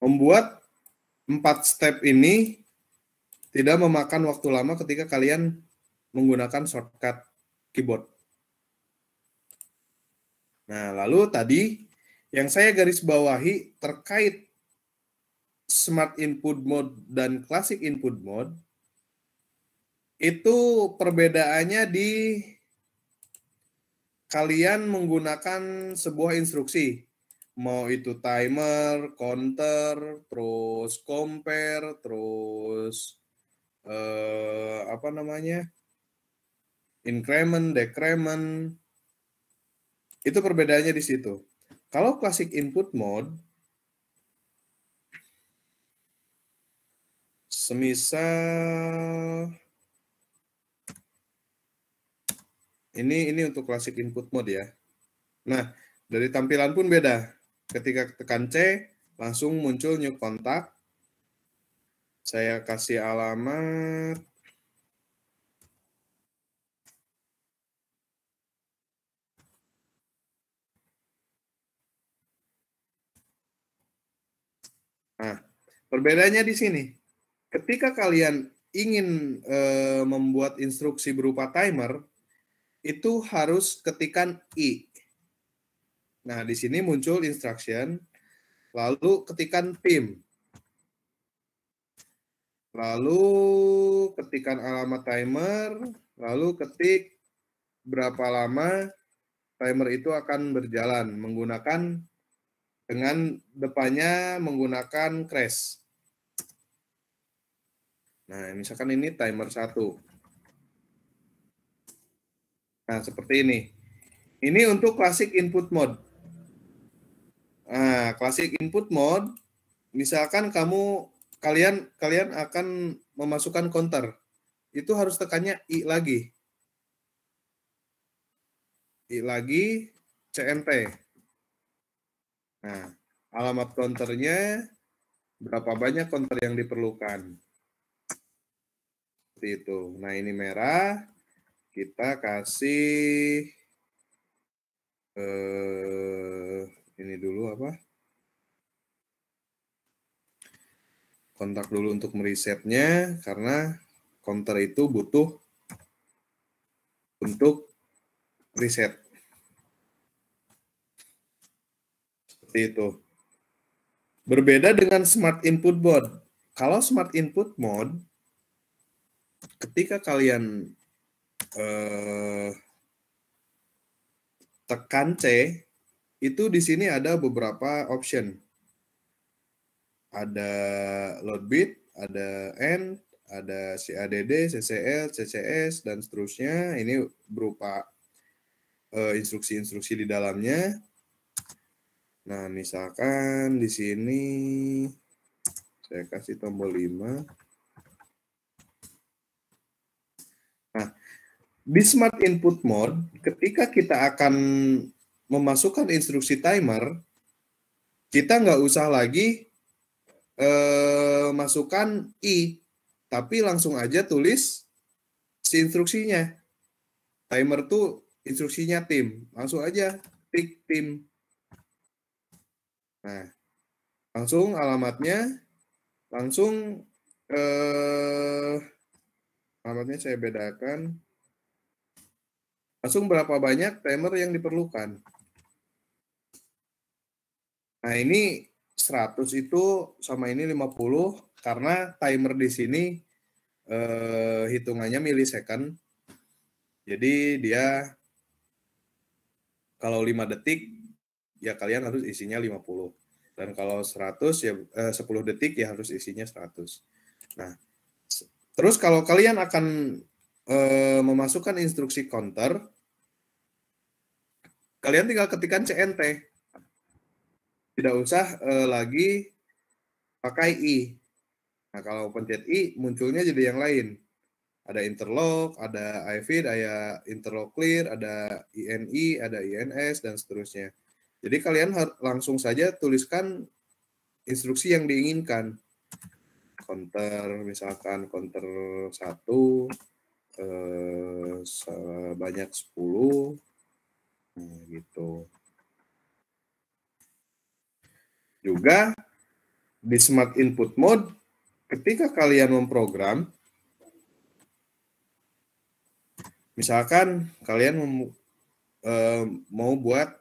membuat 4 step ini tidak memakan waktu lama ketika kalian menggunakan shortcut keyboard. Nah, lalu tadi yang saya garis bawahi terkait Smart Input Mode dan Classic Input Mode, itu perbedaannya di kalian menggunakan sebuah instruksi. Mau itu timer, counter, terus compare, terus increment, decrement. Itu perbedaannya di situ. Kalau classic input mode, semisal ini untuk classic input mode ya. Nah, dari tampilan pun beda. Ketika tekan C, langsung muncul new contact. Saya kasih alamat. Nah, perbedaannya di sini. Ketika kalian ingin membuat instruksi berupa timer, itu harus ketikan I. Nah, di sini muncul instruction, lalu ketikan PIM. Lalu ketikan alamat timer, lalu ketik berapa lama timer itu akan berjalan menggunakan dengan depannya menggunakan crash. Nah, misalkan ini timer 1. Nah, seperti ini. Ini untuk classic input mode. Nah, classic input mode, misalkan kalian akan memasukkan counter. Itu harus tekannya I lagi. I lagi, CNT. Nah, alamat counternya, berapa banyak counter yang diperlukan. Seperti itu. Nah, ini merah. Kita kasih ini dulu apa? Kontak dulu untuk meresetnya, karena counter itu butuh untuk reset. Seperti itu. Berbeda dengan Smart Input Mode. Kalau Smart Input Mode, ketika kalian tekan C, itu di sini ada beberapa option. Ada load bit, ada end, ada CADD, CCL, CCS, dan seterusnya. Ini berupa instruksi-instruksi di dalamnya. Nah, misalkan di sini saya kasih tombol 5. Nah, di Smart Input Mode, ketika kita akan memasukkan instruksi timer, kita nggak usah lagi masukkan I, tapi langsung aja tulis si instruksinya. Timer tuh instruksinya tim, langsung aja tik tim. Nah, langsung alamatnya, langsung alamatnya saya bedakan. Langsung berapa banyak timer yang diperlukan. Nah, ini 100 itu sama ini 50 karena timer di sini hitungannya milisecond. Jadi dia kalau 5 detik, ya kalian harus isinya 50. Dan kalau 100, ya 10 detik, ya harus isinya 100. Nah, terus kalau kalian akan memasukkan instruksi counter, kalian tinggal ketikkan CNT. Tidak usah lagi pakai I. Nah, kalau pencet I, munculnya jadi yang lain. Ada interlock, ada iFeed, ada interlock clear, ada INI, ada INS, dan seterusnya. Jadi kalian langsung saja tuliskan instruksi yang diinginkan. Counter, misalkan counter 1, sebanyak 10, gitu. Juga di Smart Input Mode, ketika kalian memprogram, misalkan kalian mau buat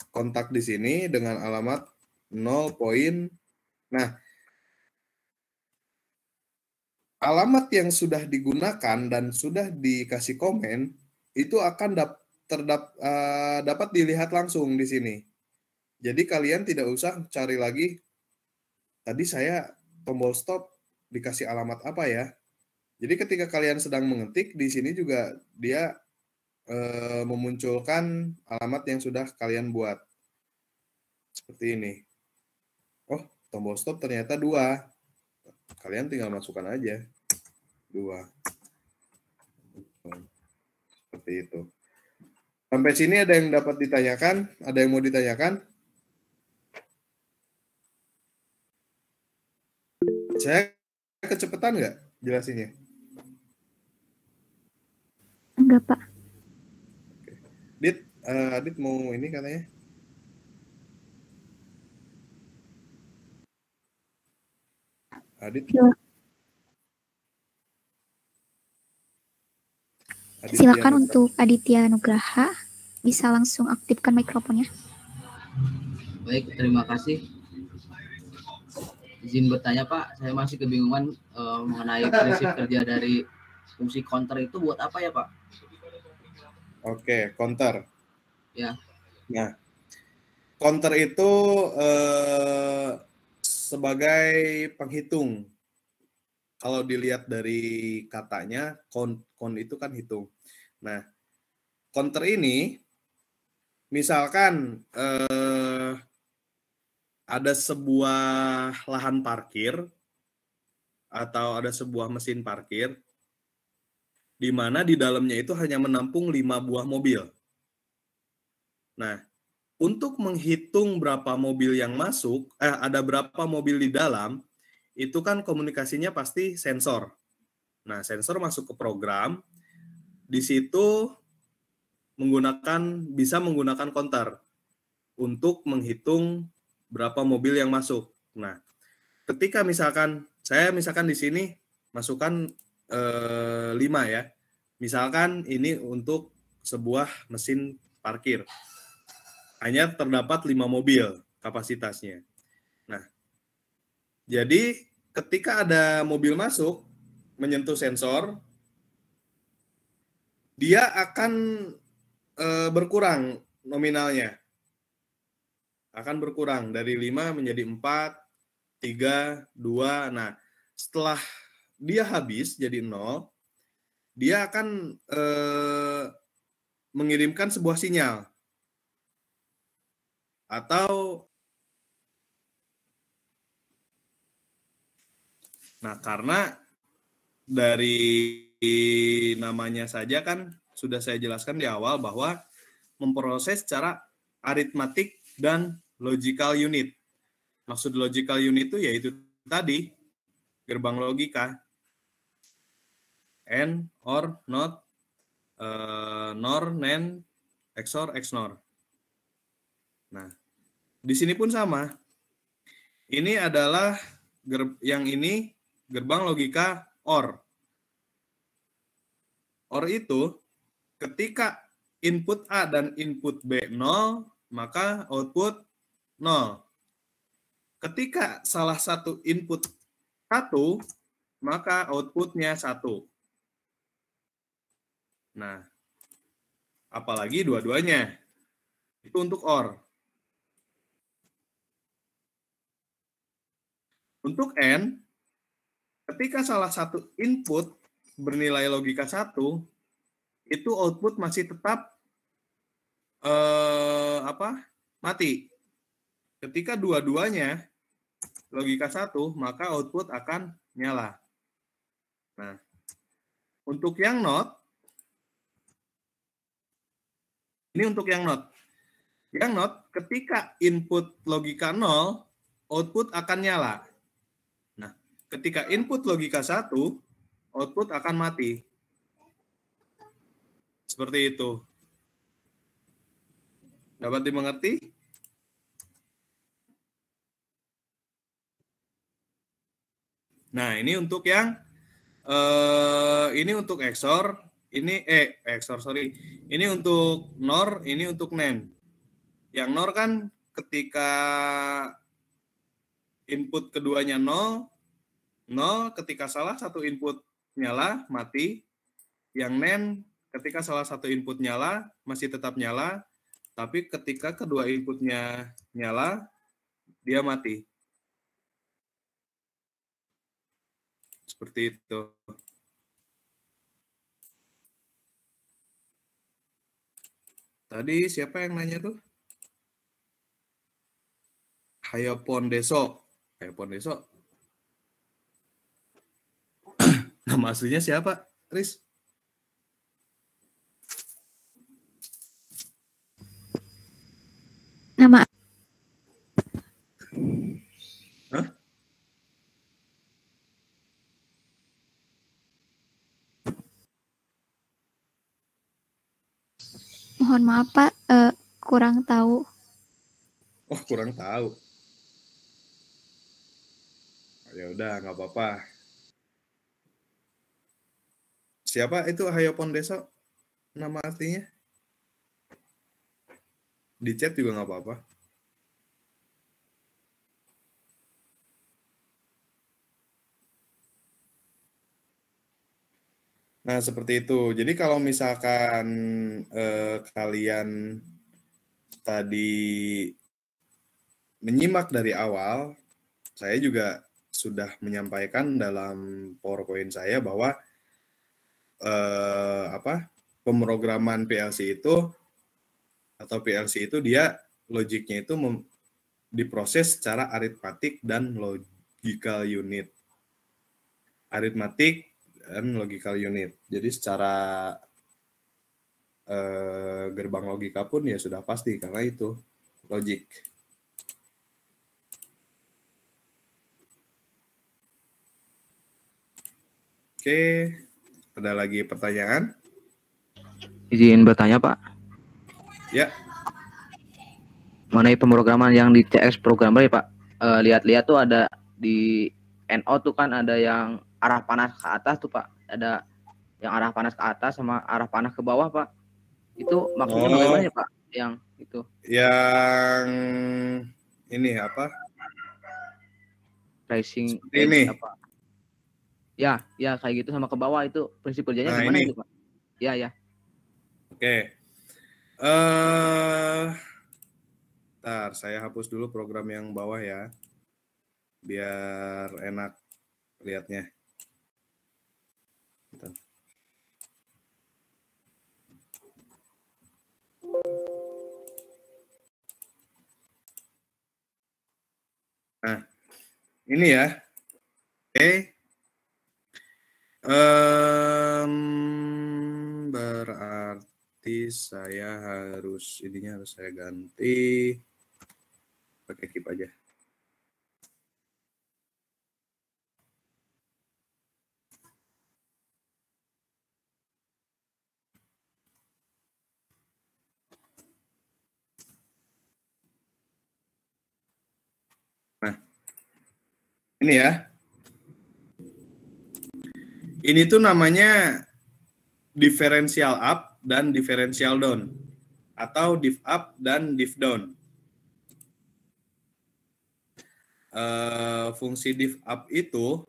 kontak di sini dengan alamat 0. Nah, alamat yang sudah digunakan dan sudah dikasih komen itu akan dapat dilihat langsung di sini. Jadi kalian tidak usah cari lagi, tadi saya tombol stop dikasih alamat apa ya. Jadi ketika kalian sedang mengetik, di sini juga dia memunculkan alamat yang sudah kalian buat. Seperti ini. Oh, tombol stop ternyata 2. Kalian tinggal masukkan aja 2. Seperti itu. Sampai sini ada yang dapat ditanyakan? Ada yang mau ditanyakan? Saya kecepatan nggak jelasinnya? Enggak, Pak. Adit mau ini katanya? Adit? Silakan untuk Aditya Nugraha, bisa langsung aktifkan mikrofonnya. Baik, terima kasih. Izin bertanya Pak, saya masih kebingungan mengenai prinsip kerja dari fungsi counter itu buat apa ya Pak? Oke, counter. Ya. Nah, counter itu sebagai penghitung. Kalau dilihat dari katanya, count itu kan hitung. Nah, counter ini, misalkan ada sebuah lahan parkir atau ada sebuah mesin parkir, di mana di dalamnya itu hanya menampung 5 buah mobil. Nah, untuk menghitung berapa mobil yang masuk, ada berapa mobil di dalam, itu kan komunikasinya pasti sensor. Nah, sensor masuk ke program, di situ bisa menggunakan counter untuk menghitung berapa mobil yang masuk. Nah, ketika saya misalkan di sini masukkan 5 ya. Misalkan ini untuk sebuah mesin parkir. Hanya terdapat 5 mobil kapasitasnya. Nah, jadi ketika ada mobil masuk, menyentuh sensor, dia akan berkurang nominalnya. Akan berkurang dari 5 menjadi 4, 3, 2. Nah, setelah dia habis jadi 0, dia akan mengirimkan sebuah sinyal. Atau karena dari namanya saja kan sudah saya jelaskan di awal bahwa memproses secara aritmatik dan logical unit. Maksud logical unit itu yaitu tadi gerbang logika. AND, OR, NOT, NOR, NAND, XOR, XNOR. Nah, di sini pun sama. Ini adalah yang ini gerbang logika OR. OR itu ketika input A dan input B 0, maka output 0. Ketika salah satu input 1, maka outputnya 1. Nah, apalagi dua-duanya. Itu untuk OR. Untuk AND, ketika salah satu input bernilai logika 1, itu output masih tetap mati. Ketika dua-duanya logika 1, maka output akan nyala. Nah, untuk yang NOT, ini untuk yang NOT. Yang NOT, ketika input logika 0, output akan nyala. Nah, ketika input logika 1, output akan mati. Seperti itu. Dapat dimengerti? Nah, ini untuk yang ini untuk XOR, ini XOR, sorry. Ini untuk NOR, ini untuk NAND. Yang NOR kan ketika input keduanya 0, ketika salah satu input nyala, mati. Yang NAND ketika salah satu input nyala, masih tetap nyala, tapi ketika kedua inputnya nyala, dia mati. Seperti itu. Tadi siapa yang nanya tuh? Hayopon Deso. Hayopon Deso. Nama aslinya siapa, Riz? Nama Hah? Mohon maaf Pak, kurang tahu. Oh, kurang tahu. Ya udah, nggak apa-apa. Siapa itu Hayopon Deso? Nama aslinya? Di chat juga nggak apa-apa. Nah, seperti itu. Jadi kalau misalkan kalian tadi menyimak dari awal, saya juga sudah menyampaikan dalam PowerPoint saya bahwa pemrograman PLC itu atau PLC itu dia logiknya itu diproses secara aritmatik dan logical unit. Aritmatik dan logical unit. Jadi secara gerbang logika pun ya sudah pasti karena itu logik. Oke, ada lagi pertanyaan? Izin bertanya Pak. Ya. Mengenai pemrograman yang di CS programmer ya Pak. Lihat-lihat tuh ada di NO tuh kan ada yang arah panas ke atas tuh Pak. Ada yang arah panas ke atas sama arah panas ke bawah Pak. Itu maksudnya bagaimana ya Pak? Yang itu. Yang ini apa? Rising Seperti ini. Apa? Ya kayak gitu sama ke bawah itu prinsip kerjanya gimana ini. itu Pak? Ya. Oke. Ntar saya hapus dulu program yang bawah ya. Biar enak lihatnya. Bentar. Nah, ini ya. Oke. Berarti saya harus saya ganti pakai keep aja. Nah, ini ya. Ini tuh namanya differential up dan differential down atau diff up dan diff down. Fungsi diff up itu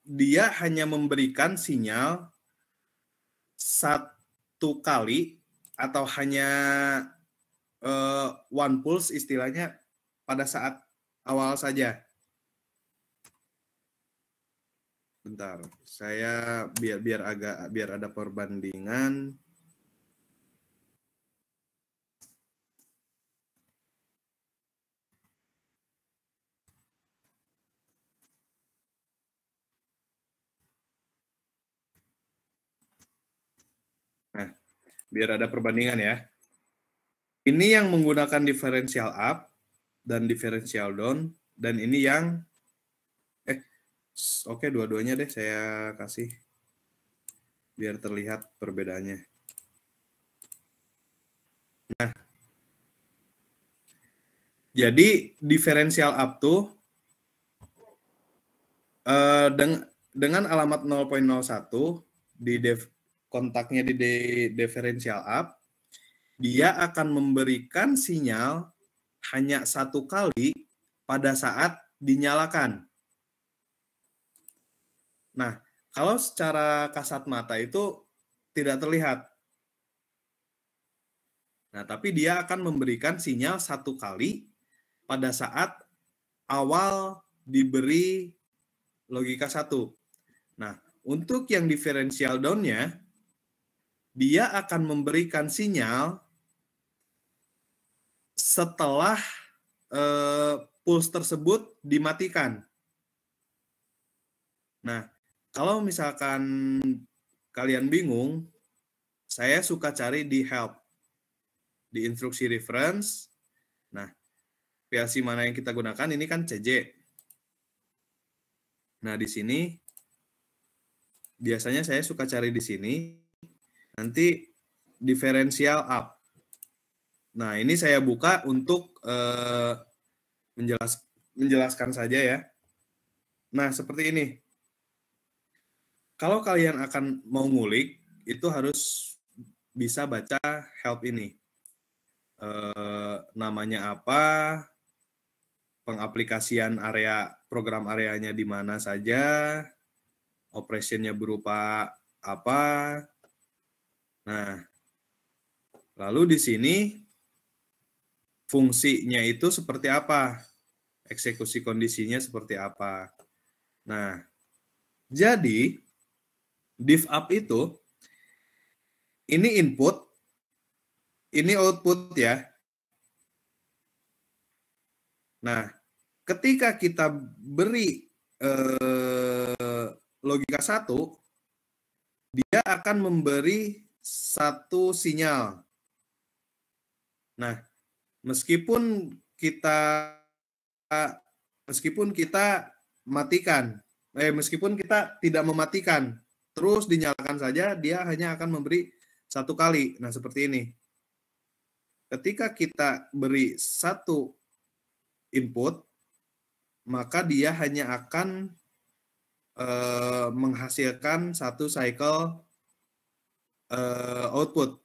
dia hanya memberikan sinyal satu kali atau hanya one pulse istilahnya pada saat awal saja? Bentar, saya biar ada perbandingan. Nah, biar ada perbandingan ya. Ini yang menggunakan differential up dan differential down, dan ini yang oke, dua-duanya deh saya kasih biar terlihat perbedaannya. Nah, jadi differential up tuh dengan alamat 0.01 di kontaknya di differential up, dia akan memberikan sinyal hanya satu kali pada saat dinyalakan. Nah, kalau secara kasat mata itu tidak terlihat. Nah, tapi dia akan memberikan sinyal satu kali pada saat awal diberi logika 1. Nah, untuk yang differential down-nya, dia akan memberikan sinyal setelah pulse tersebut dimatikan. Nah, kalau misalkan kalian bingung, saya suka cari di help, di instruksi reference. Nah, PLC mana yang kita gunakan? Ini kan CJ. Nah, di sini biasanya saya suka cari di sini. Nanti differential up. Nah, ini saya buka untuk menjelaskan saja ya. Nah, seperti ini. Kalau kalian akan mau ngulik, itu harus bisa baca help ini. Namanya apa, pengaplikasian area, program areanya di mana saja, operationnya berupa apa. Nah, lalu di sini fungsinya itu seperti apa, eksekusi kondisinya seperti apa. Nah, jadi diff up itu, ini input, ini output ya. Nah, ketika kita beri logika 1, dia akan memberi satu sinyal. Nah, meskipun kita matikan, meskipun kita tidak mematikan, terus dinyalakan saja, dia hanya akan memberi satu kali. Nah, seperti ini. Ketika kita beri satu input, maka dia hanya akan menghasilkan satu cycle output,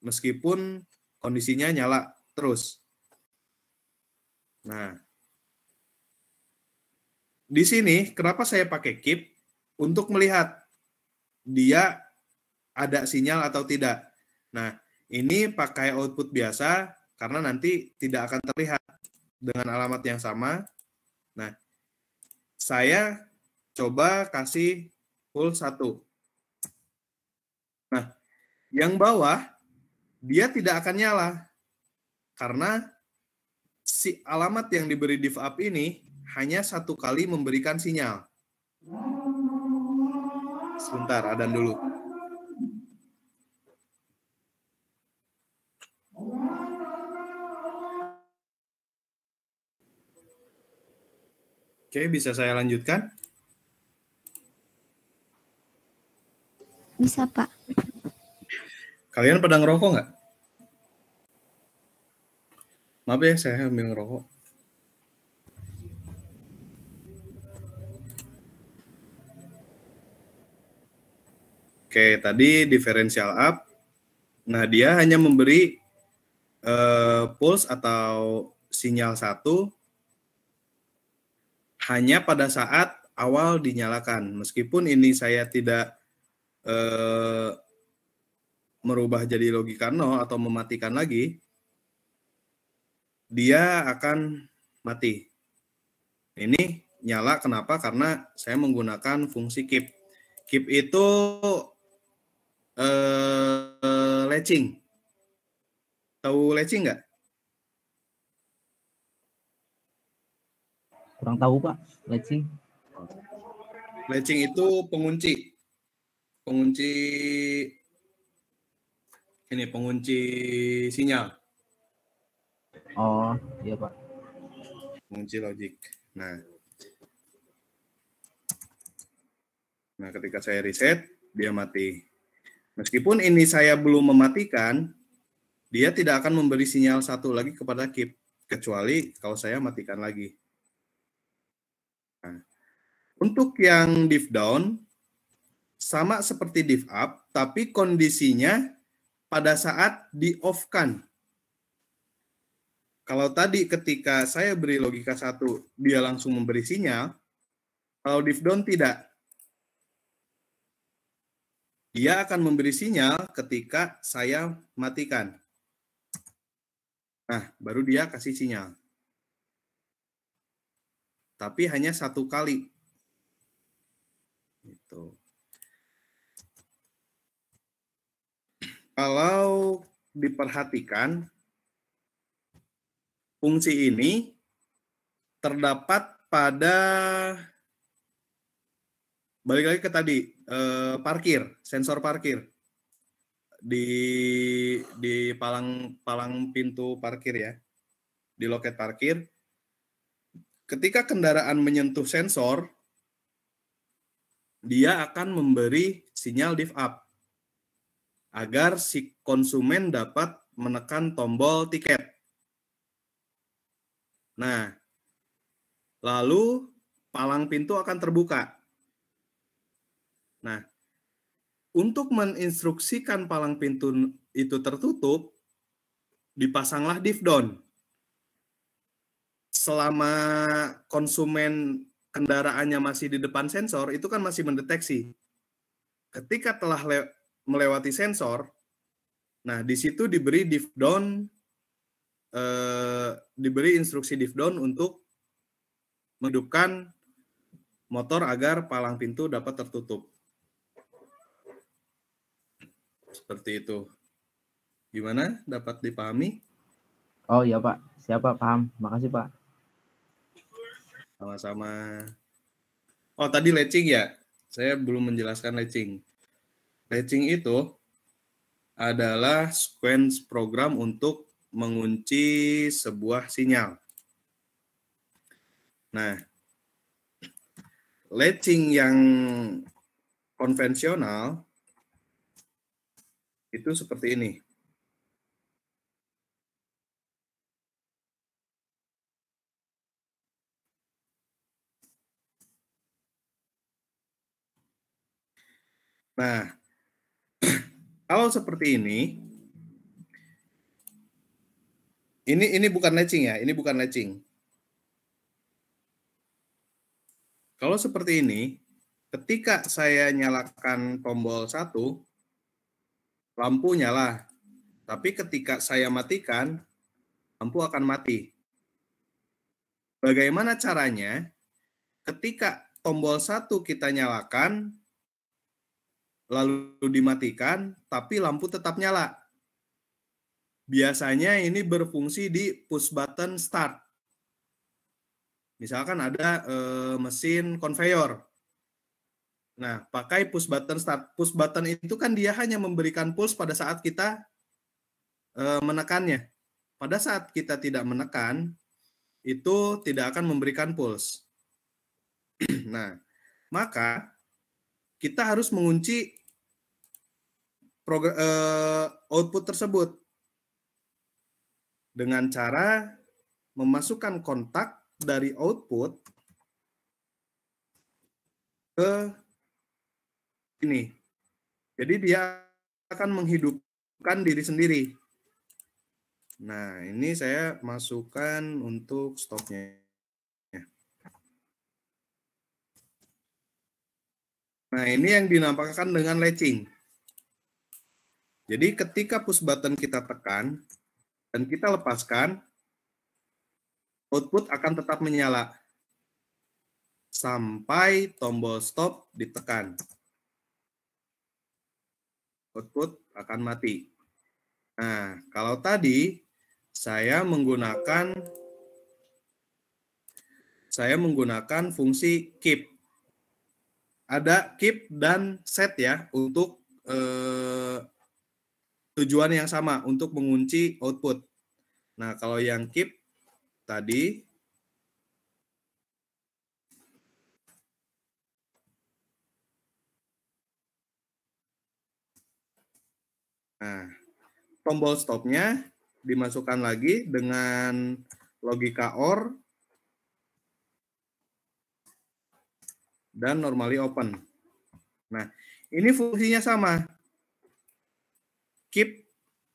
meskipun kondisinya nyala terus. Nah, di sini kenapa saya pakai keep? Untuk melihat dia ada sinyal atau tidak. Nah, ini pakai output biasa karena nanti tidak akan terlihat dengan alamat yang sama. Nah, saya coba kasih pulse 1. Nah, yang bawah dia tidak akan nyala karena si alamat yang diberi diff up ini hanya satu kali memberikan sinyal. Sebentar, adan dulu. Oke, bisa saya lanjutkan? Bisa, Pak. Kalian pada ngerokok nggak? Maaf ya, saya ambil ngerokok. Oke, tadi differential up. Nah, dia hanya memberi pulse atau sinyal 1 hanya pada saat awal dinyalakan. Meskipun ini saya tidak merubah jadi logika 0 atau mematikan lagi, dia akan mati. Ini nyala kenapa? Karena saya menggunakan fungsi keep. Keep itu latching. Tahu latching nggak? Kurang tahu Pak, latching. Latching itu pengunci. Pengunci sinyal. Oh, iya Pak. Pengunci logik. Nah, ketika saya reset, dia mati. Meskipun ini saya belum mematikan, dia tidak akan memberi sinyal satu lagi kepada keep, kecuali kalau saya matikan lagi. Nah, untuk yang div down, sama seperti div up, tapi kondisinya pada saat di-off-kan. Kalau tadi ketika saya beri logika 1, dia langsung memberi sinyal, kalau div down tidak. Dia akan memberi sinyal ketika saya matikan. Nah, baru dia kasih sinyal. Tapi hanya 1 kali. Gitu. Kalau diperhatikan, fungsi ini terdapat pada, balik lagi ke tadi, parkir, sensor parkir. Di palang pintu parkir ya, di loket parkir. Ketika kendaraan menyentuh sensor, dia akan memberi sinyal div up agar si konsumen dapat menekan tombol tiket. Nah, lalu palang pintu akan terbuka. Nah, untuk menginstruksikan palang pintu itu tertutup, dipasanglah div down. Selama konsumen kendaraannya masih di depan sensor, itu kan masih mendeteksi. Ketika telah melewati sensor, nah di situ diberi div down, diberi instruksi div down untuk menghidupkan motor agar palang pintu dapat tertutup. Seperti itu. Gimana? Dapat dipahami? Oh iya Pak, siapa paham. Makasih Pak. Sama-sama. Oh tadi latching ya? Saya belum menjelaskan latching. Latching itu adalah sequence program untuk mengunci sebuah sinyal. Nah, latching yang konvensional itu seperti ini. Nah, kalau seperti ini bukan latching ya, ini bukan latching. Kalau seperti ini, ketika saya nyalakan tombol 1, lampu nyala. Tapi ketika saya matikan, lampu akan mati. Bagaimana caranya? Ketika tombol 1 kita nyalakan, lalu dimatikan, tapi lampu tetap nyala. Biasanya ini berfungsi di push button start. Misalkan ada mesin konveyor. Nah, pakai push button start. Push button itu kan dia hanya memberikan pulse pada saat kita menekannya. Pada saat kita tidak menekan, itu tidak akan memberikan pulse. Nah, maka kita harus mengunci output tersebut dengan cara memasukkan kontak dari output ke ini. Jadi dia akan menghidupkan diri sendiri. Nah, ini saya masukkan untuk stopnya. Nah, ini yang dinampakkan dengan latching. Jadi ketika push button kita tekan dan kita lepaskan, output akan tetap menyala sampai tombol stop ditekan. Output akan mati. Nah, kalau tadi saya menggunakan fungsi keep. Ada keep dan set ya untuk tujuan yang sama, untuk mengunci output. Nah, kalau yang keep tadi tombol stopnya dimasukkan lagi dengan logika OR dan normally open. Nah, ini fungsinya sama. Keep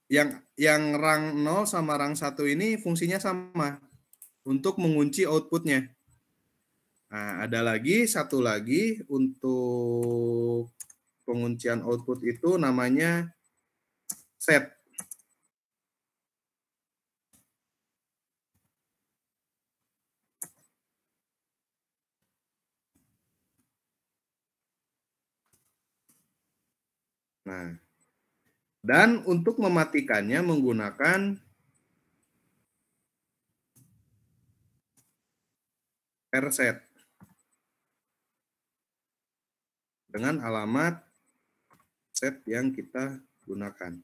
yang rang 0 sama rang 1 ini fungsinya sama untuk mengunci outputnya. Nah, ada lagi satu lagi untuk penguncian output itu namanya set. Nah, dan untuk mematikannya menggunakan reset dengan alamat set yang kita gunakan.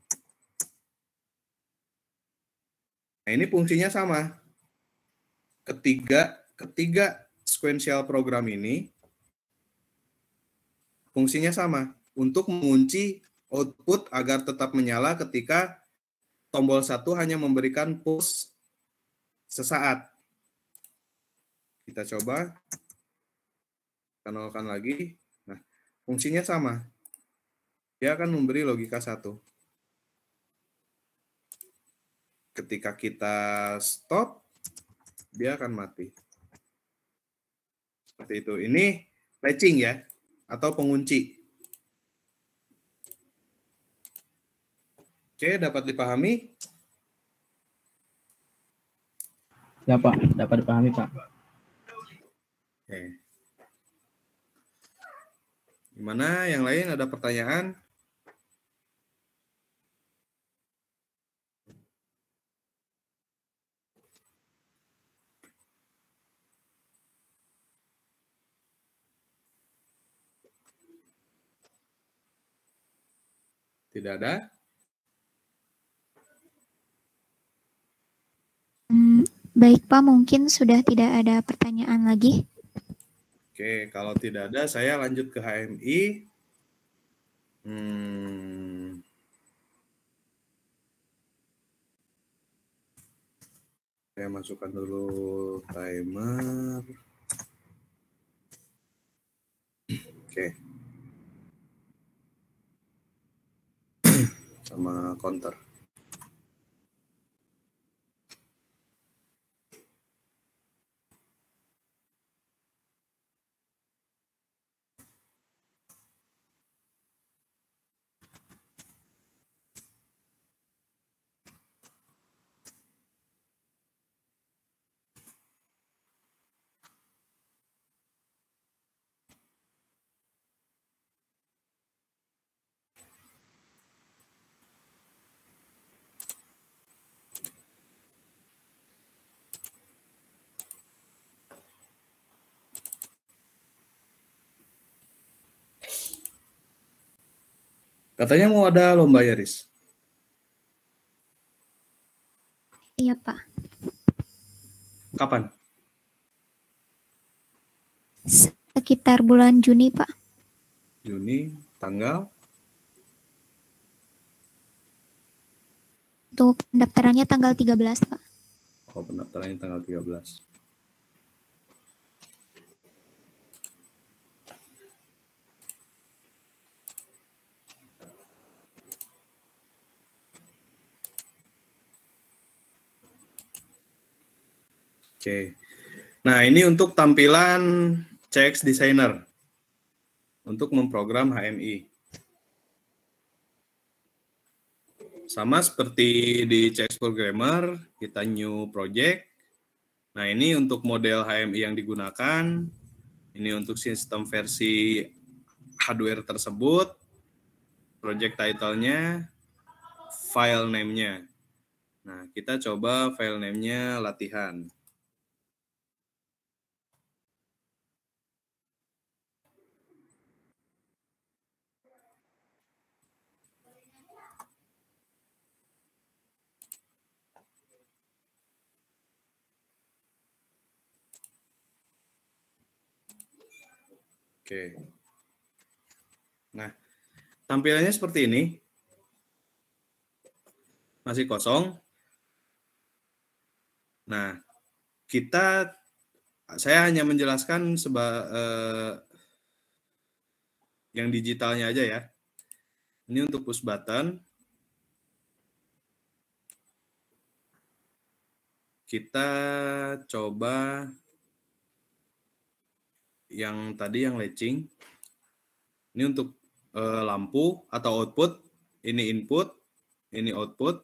Nah, ini fungsinya sama. Ketiga sequential program ini fungsinya sama untuk mengunci output agar tetap menyala ketika tombol 1 hanya memberikan push sesaat. Kita coba, kita nolkan lagi. Nah, fungsinya sama. Dia akan memberi logika 1. Ketika kita stop, dia akan mati. Seperti itu. Ini latching ya, atau pengunci. Oke, dapat dipahami? Ya Pak, dapat dipahami Pak. Oke. Gimana? Yang lain ada pertanyaan? Tidak ada? Baik Pak, mungkin sudah tidak ada pertanyaan lagi. Oke, kalau tidak ada, saya lanjut ke HMI. Saya masukkan dulu timer. Oke. Sama counter. Katanya mau ada lomba ya, Riz? Iya, Pak. Kapan? Sekitar bulan Juni, Pak. Juni, tanggal? Untuk pendaftarannya tanggal 13, Pak. Oh, pendaftarannya tanggal 13. Oke. Nah, ini untuk tampilan CX Designer untuk memprogram HMI. Sama seperti di CX Programmer, kita new project. Nah, ini untuk model HMI yang digunakan. Ini untuk sistem versi hardware tersebut. Project title-nya, file name-nya. Nah, kita coba file name-nya latihan. Oke. Nah, tampilannya seperti ini. Masih kosong. Nah, saya hanya menjelaskan yang digitalnya aja ya. Ini untuk push button. Kita coba yang tadi yang latching. Ini untuk lampu atau output. Ini input, ini output.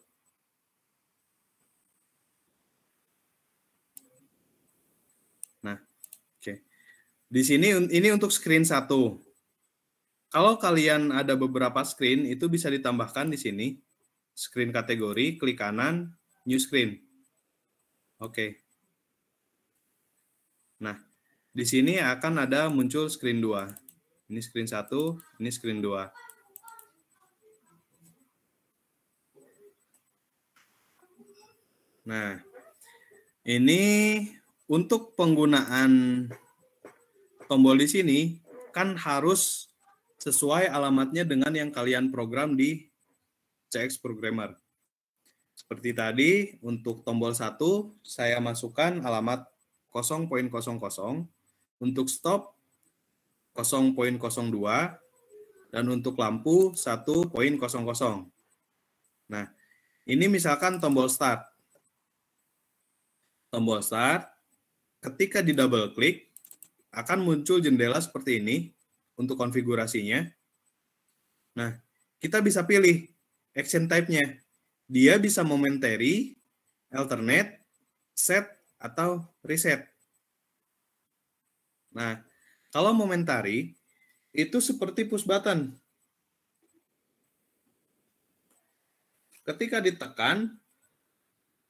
Nah, oke. Di sini ini untuk screen 1. Kalau kalian ada beberapa screen, itu bisa ditambahkan di sini. Screen kategori, klik kanan, new screen. Oke. Nah, di sini akan ada muncul screen 2. Ini screen 1, ini screen 2. Nah, ini untuk penggunaan tombol di sini kan harus sesuai alamatnya dengan yang kalian program di CX Programmer. Seperti tadi, untuk tombol 1, saya masukkan alamat 0.00, untuk stop 0.02, dan untuk lampu 1.00. Nah, ini misalkan tombol start. Tombol start, ketika di double klik, akan muncul jendela seperti ini untuk konfigurasinya. Nah, kita bisa pilih action type-nya. Dia bisa momentary, alternate, set, atau reset. Nah, kalau momentary, itu seperti push button. Ketika ditekan,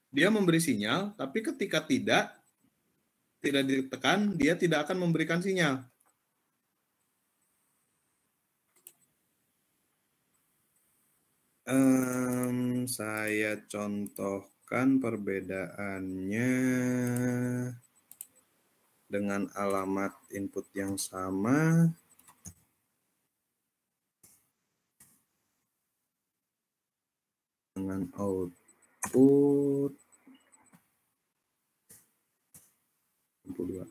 dia memberi sinyal, tapi ketika tidak ditekan, dia tidak akan memberikan sinyal. Saya contohkan perbedaannya dengan alamat input yang sama. Dengan output 62.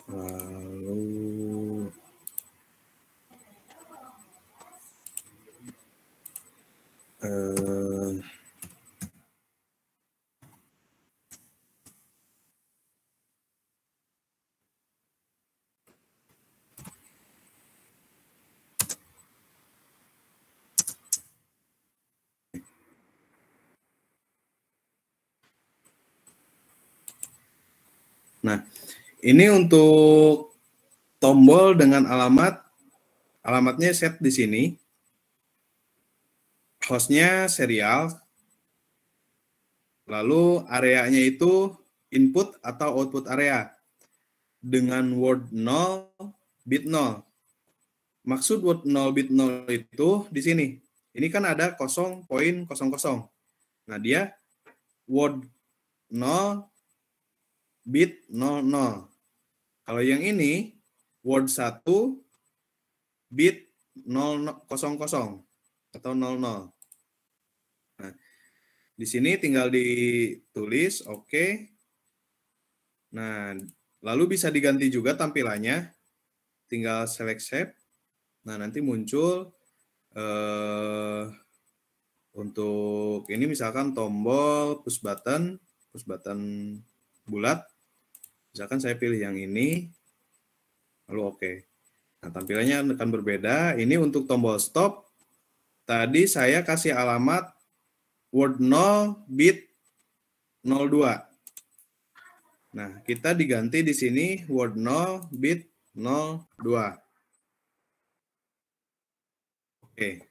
Lalu nah, ini untuk tombol dengan alamatnya set di sini. Hostnya serial. Lalu areanya itu input atau output area. Dengan word 0, bit 0. Maksud word 0, bit 0 itu di sini. Ini kan ada 0.00. Nah, dia word 0, bit 00. Kalau yang ini, word 1, bit 00 atau 00. Nah, di sini tinggal ditulis, oke. Nah, lalu bisa diganti juga tampilannya. Tinggal select shape. Nah, nanti muncul untuk ini misalkan tombol push button bulat. Misalkan saya pilih yang ini, lalu oke. Nah, tampilannya akan berbeda. Ini untuk tombol stop. Tadi saya kasih alamat word 0 bit 02. Nah, kita diganti di sini word 0 bit 02. Oke.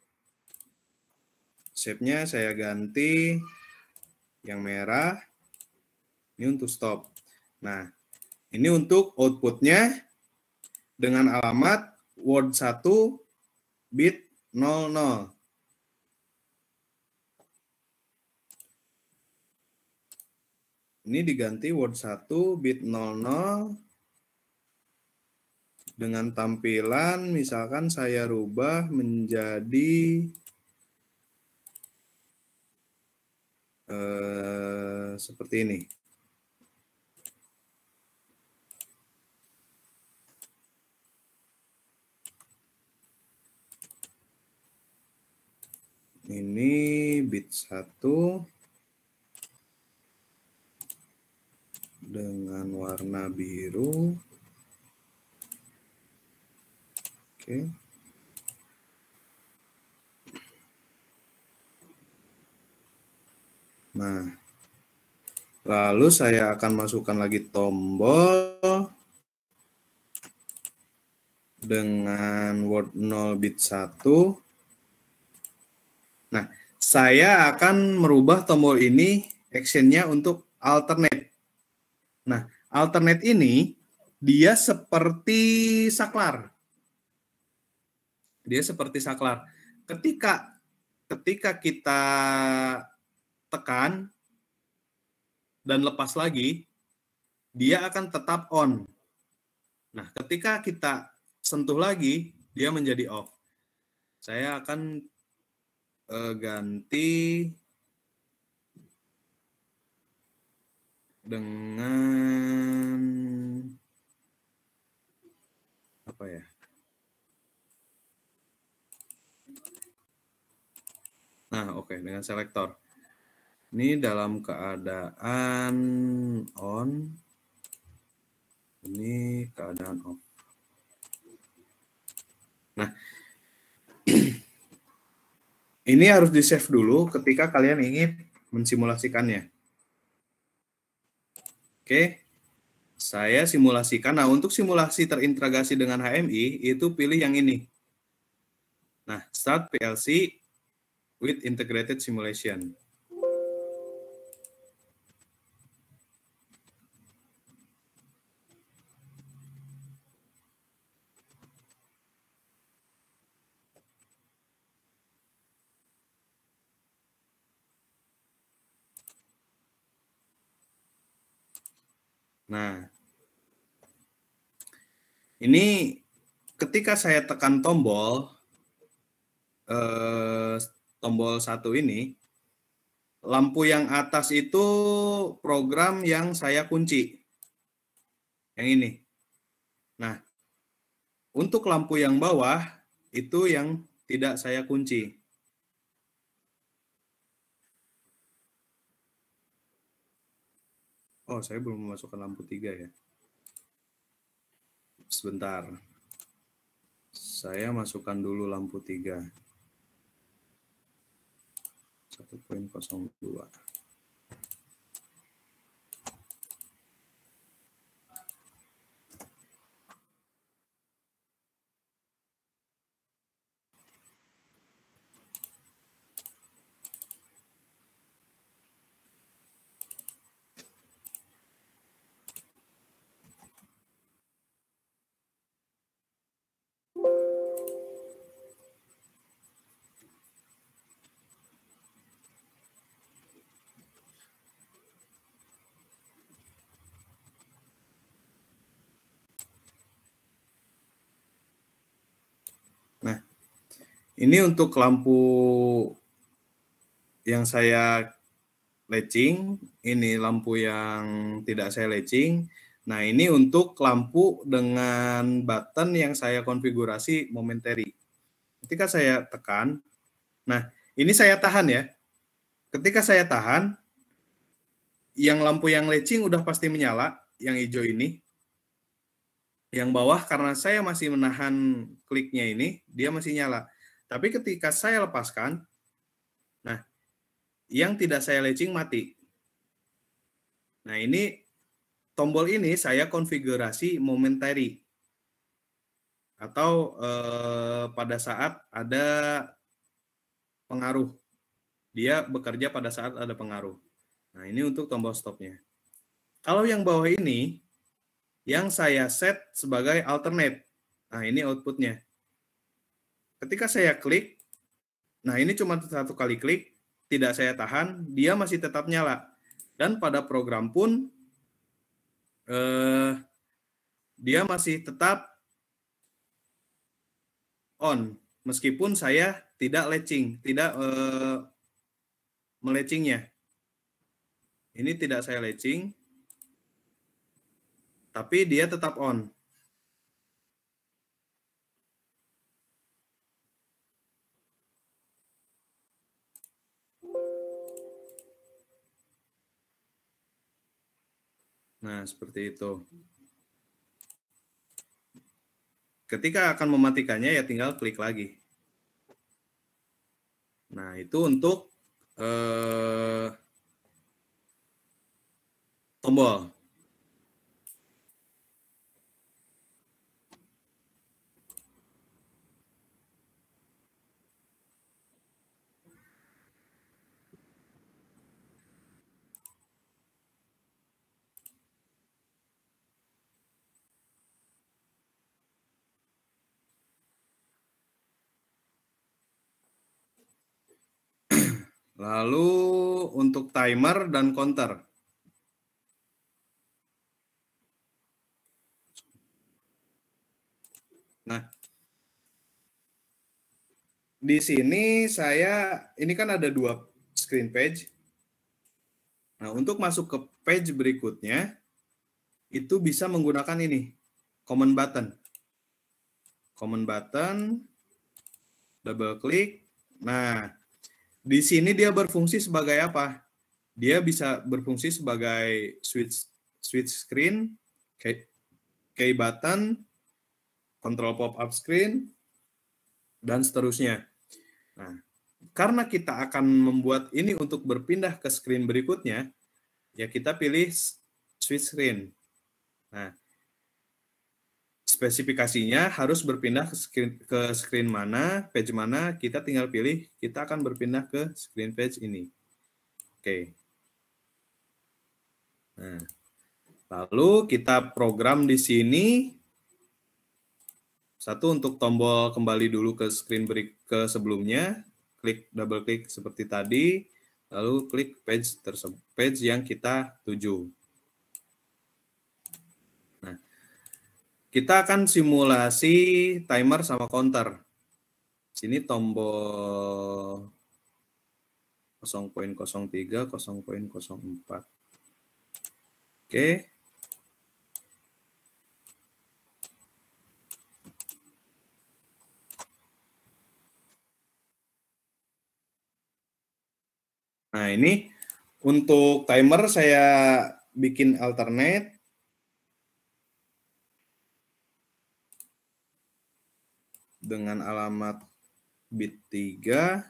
Shape-nya saya ganti yang merah. Ini untuk stop. Nah, ini untuk output-nya dengan alamat word 1 bit 00. Ini diganti word 1 bit 00 dengan tampilan misalkan saya rubah menjadi seperti ini. Ini bit 1 dengan warna biru. Oke. Nah, lalu saya akan masukkan lagi tombol dengan word 0 bit 1. Nah, saya akan merubah tombol ini action-nya untuk alternate. Nah, alternate ini dia seperti saklar. Dia seperti saklar. Ketika kita tekan dan lepas lagi, dia akan tetap on. Nah, ketika kita sentuh lagi, dia menjadi off. Saya akan ganti dengan apa ya? Nah, oke, dengan selektor. Ini dalam keadaan on. Ini keadaan off. Nah, ini harus di-save dulu ketika kalian ingin mensimulasikannya. Oke, saya simulasikan. Nah, untuk simulasi terintegrasi dengan HMI, itu pilih yang ini. Nah, Start PLC with Integrated Simulation. Nah, ini ketika saya tekan tombol 1 ini, lampu yang atas itu program yang saya kunci. Yang ini. Nah, untuk lampu yang bawah itu yang tidak saya kunci. Oh, saya belum memasukkan lampu 3 ya. Sebentar. Saya masukkan dulu lampu 3. 1.02. Nah, ini untuk lampu yang saya latching, ini lampu yang tidak saya latching. Nah, ini untuk lampu dengan button yang saya konfigurasi momentary. Ketika saya tekan, nah ini saya tahan ya. Ketika saya tahan, yang lampu yang latching udah pasti menyala, yang hijau ini. Yang bawah karena saya masih menahan kliknya ini, dia masih nyala. Tapi ketika saya lepaskan, nah, yang tidak saya latching mati. Nah, ini tombol ini saya konfigurasi momentary. Atau pada saat ada pengaruh. Dia bekerja pada saat ada pengaruh. Nah, ini untuk tombol stopnya. Kalau yang bawah ini, yang saya set sebagai alternate. Nah, ini outputnya. Ketika saya klik, nah ini cuma satu kali klik, tidak saya tahan, dia masih tetap nyala. Dan pada program pun, dia masih tetap on, meskipun saya tidak latching, tidak melatchingnya. Ini tidak saya latching, tapi dia tetap on. Nah, seperti itu. Ketika akan mematikannya, ya tinggal klik lagi. Nah, itu untuk tombol. Lalu untuk timer dan counter. Nah, di sini ini kan ada 2 screen page. Nah, untuk masuk ke page berikutnya, itu bisa menggunakan ini, command button. Command button, double klik. Nah, di sini dia berfungsi sebagai apa? Dia bisa berfungsi sebagai switch screen, key button, control pop-up screen, dan seterusnya. Nah, karena kita akan membuat ini untuk berpindah ke screen berikutnya, ya kita pilih switch screen. Nah, spesifikasinya harus berpindah ke screen mana, page mana, kita tinggal pilih, kita akan berpindah ke screen page ini. Oke. Nah, lalu kita program di sini, satu untuk tombol kembali dulu ke screen ke sebelumnya, double klik seperti tadi, lalu klik page yang kita tuju. Nah, kita akan simulasi timer sama counter. Sini tombol 0.03, 0.04. Oke. Nah, ini untuk timer saya bikin alternate. Dengan alamat bit 3.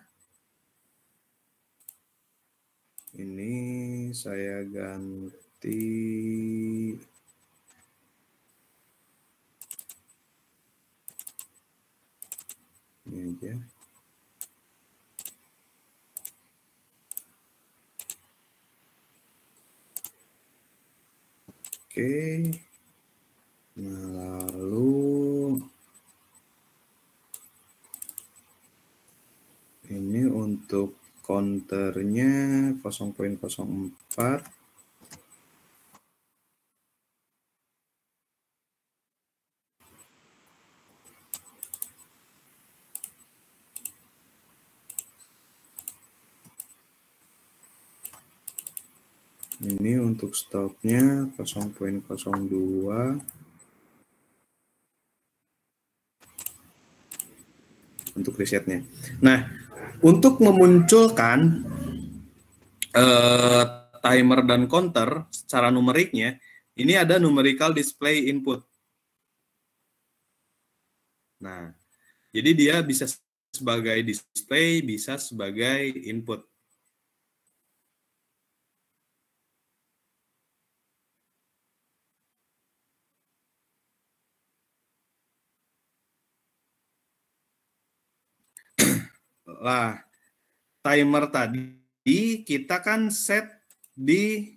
Ini saya ganti ini aja. Oke. Nah, lalu ini untuk counternya 0.04. Ini untuk stopnya 0.02. Untuk resetnya. Nah, untuk memunculkan timer dan counter secara numeriknya, ini ada numerical display input. Nah, jadi dia bisa sebagai display, bisa sebagai input. Lah, timer tadi kita kan set di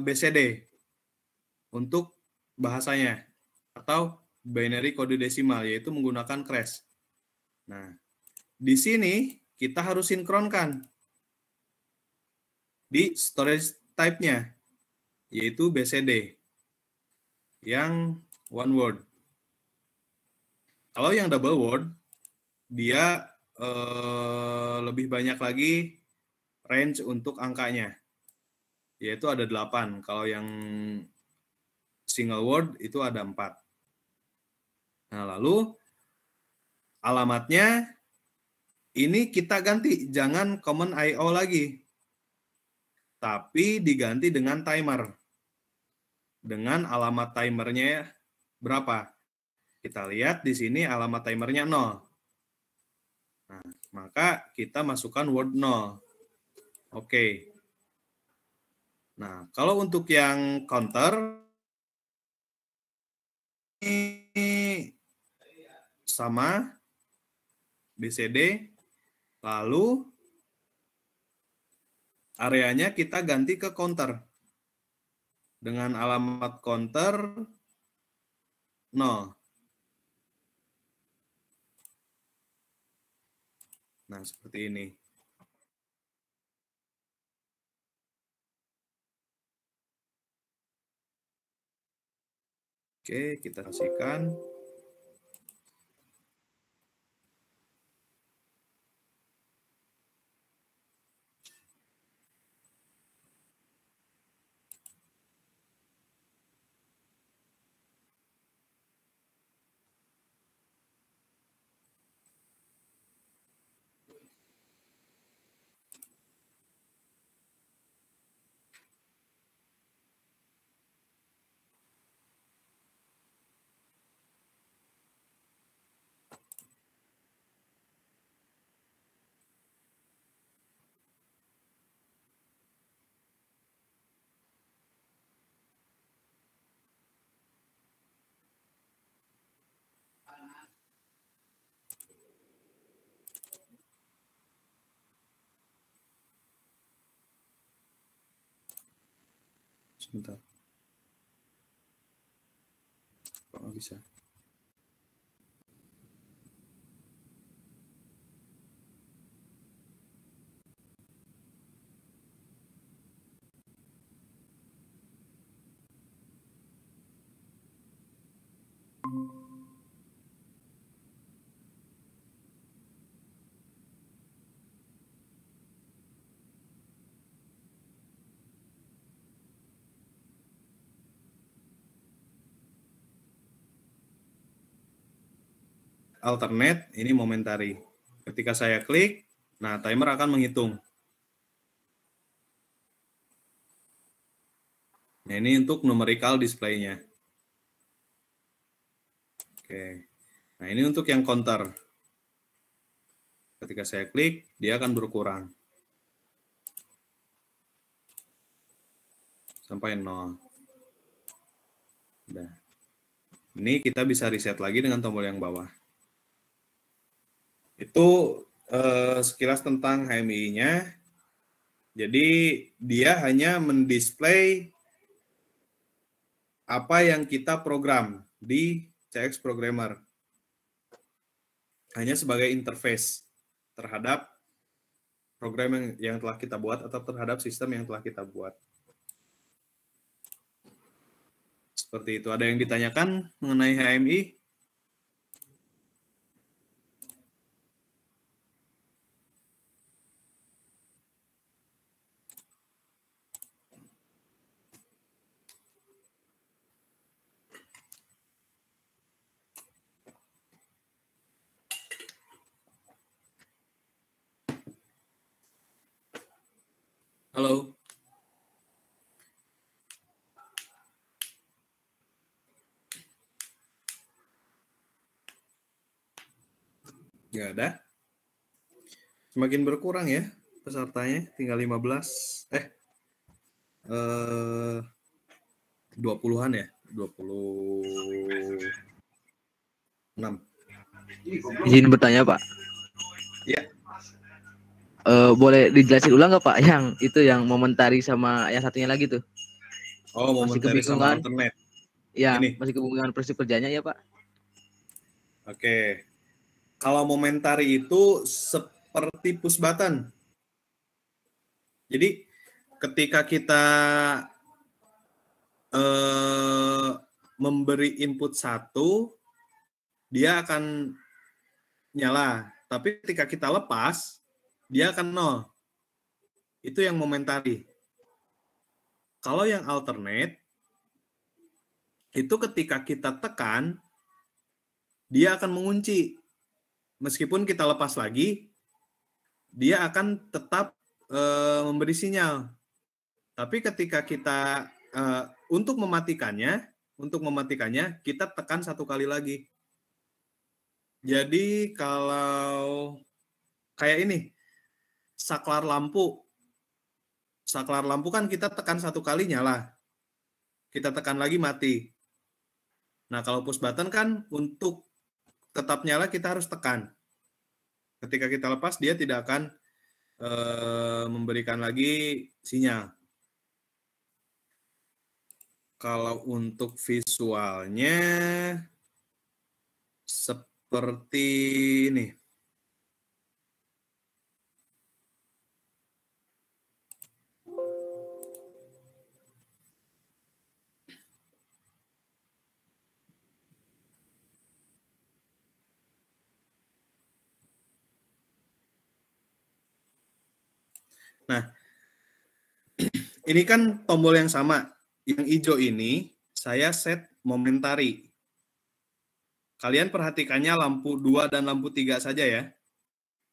BCD untuk bahasanya atau binary kode desimal, yaitu menggunakan crash. Nah, di sini kita harus sinkronkan di storage type-nya, yaitu BCD yang one word. Kalau yang double word, dia lebih banyak lagi range untuk angkanya, yaitu ada 8. Kalau yang single word itu ada 4. Nah, lalu alamatnya ini kita ganti, jangan common IO lagi, tapi diganti dengan timer. Dengan alamat timernya berapa? Kita lihat di sini alamat timernya 0. Nah, maka kita masukkan word 0. Oke. Nah, kalau untuk yang counter ini sama BCD, lalu areanya kita ganti ke counter dengan alamat counter 0. Nah, seperti ini. Oke, kita kasihkan. Sebentar. Kok nggak bisa? Alternate, ini momentary. Ketika saya klik, nah timer akan menghitung. Nah, ini untuk numerical display-nya. Oke. Nah, ini untuk yang counter. Ketika saya klik, dia akan berkurang. Sampai 0. Udah. Ini kita bisa reset lagi dengan tombol yang bawah. Itu sekilas tentang HMI-nya. Jadi, dia hanya mendisplay apa yang kita program di CX Programmer. Hanya sebagai interface terhadap program yang telah kita buat atau terhadap sistem yang telah kita buat. Seperti itu. Ada yang ditanyakan mengenai HMI? Halo. Nggak ada. Semakin berkurang ya pesertanya, tinggal 15. 20-an ya, 26. Izin bertanya Pak. Iya. Boleh dijelasin ulang nggak Pak yang itu yang momentari sama yang satunya lagi tuh? Oh, Masih momentary sama kebingungan? alternate. Ya, Ini. masih kebingungan prinsip kerjanya ya Pak. Oke. Kalau momentari itu seperti push button. Jadi ketika kita memberi input 1, dia akan nyala. Tapi ketika kita lepas, dia akan 0. Itu yang momentari. Kalau yang alternate, itu ketika kita tekan, dia akan mengunci. Meskipun kita lepas lagi, dia akan tetap memberi sinyal. Tapi ketika kita untuk mematikannya, kita tekan 1 kali lagi. Jadi kalau kayak ini, saklar lampu kan kita tekan 1 kali nyala, kita tekan lagi mati. Nah kalau push button kan untuk tetap nyala kita harus tekan. Ketika kita lepas dia tidak akan memberikan lagi sinyal. Kalau untuk visualnya seperti ini. Nah, ini kan tombol yang sama. Yang hijau ini saya set momentari. Kalian perhatikannya lampu 2 dan lampu 3 saja ya.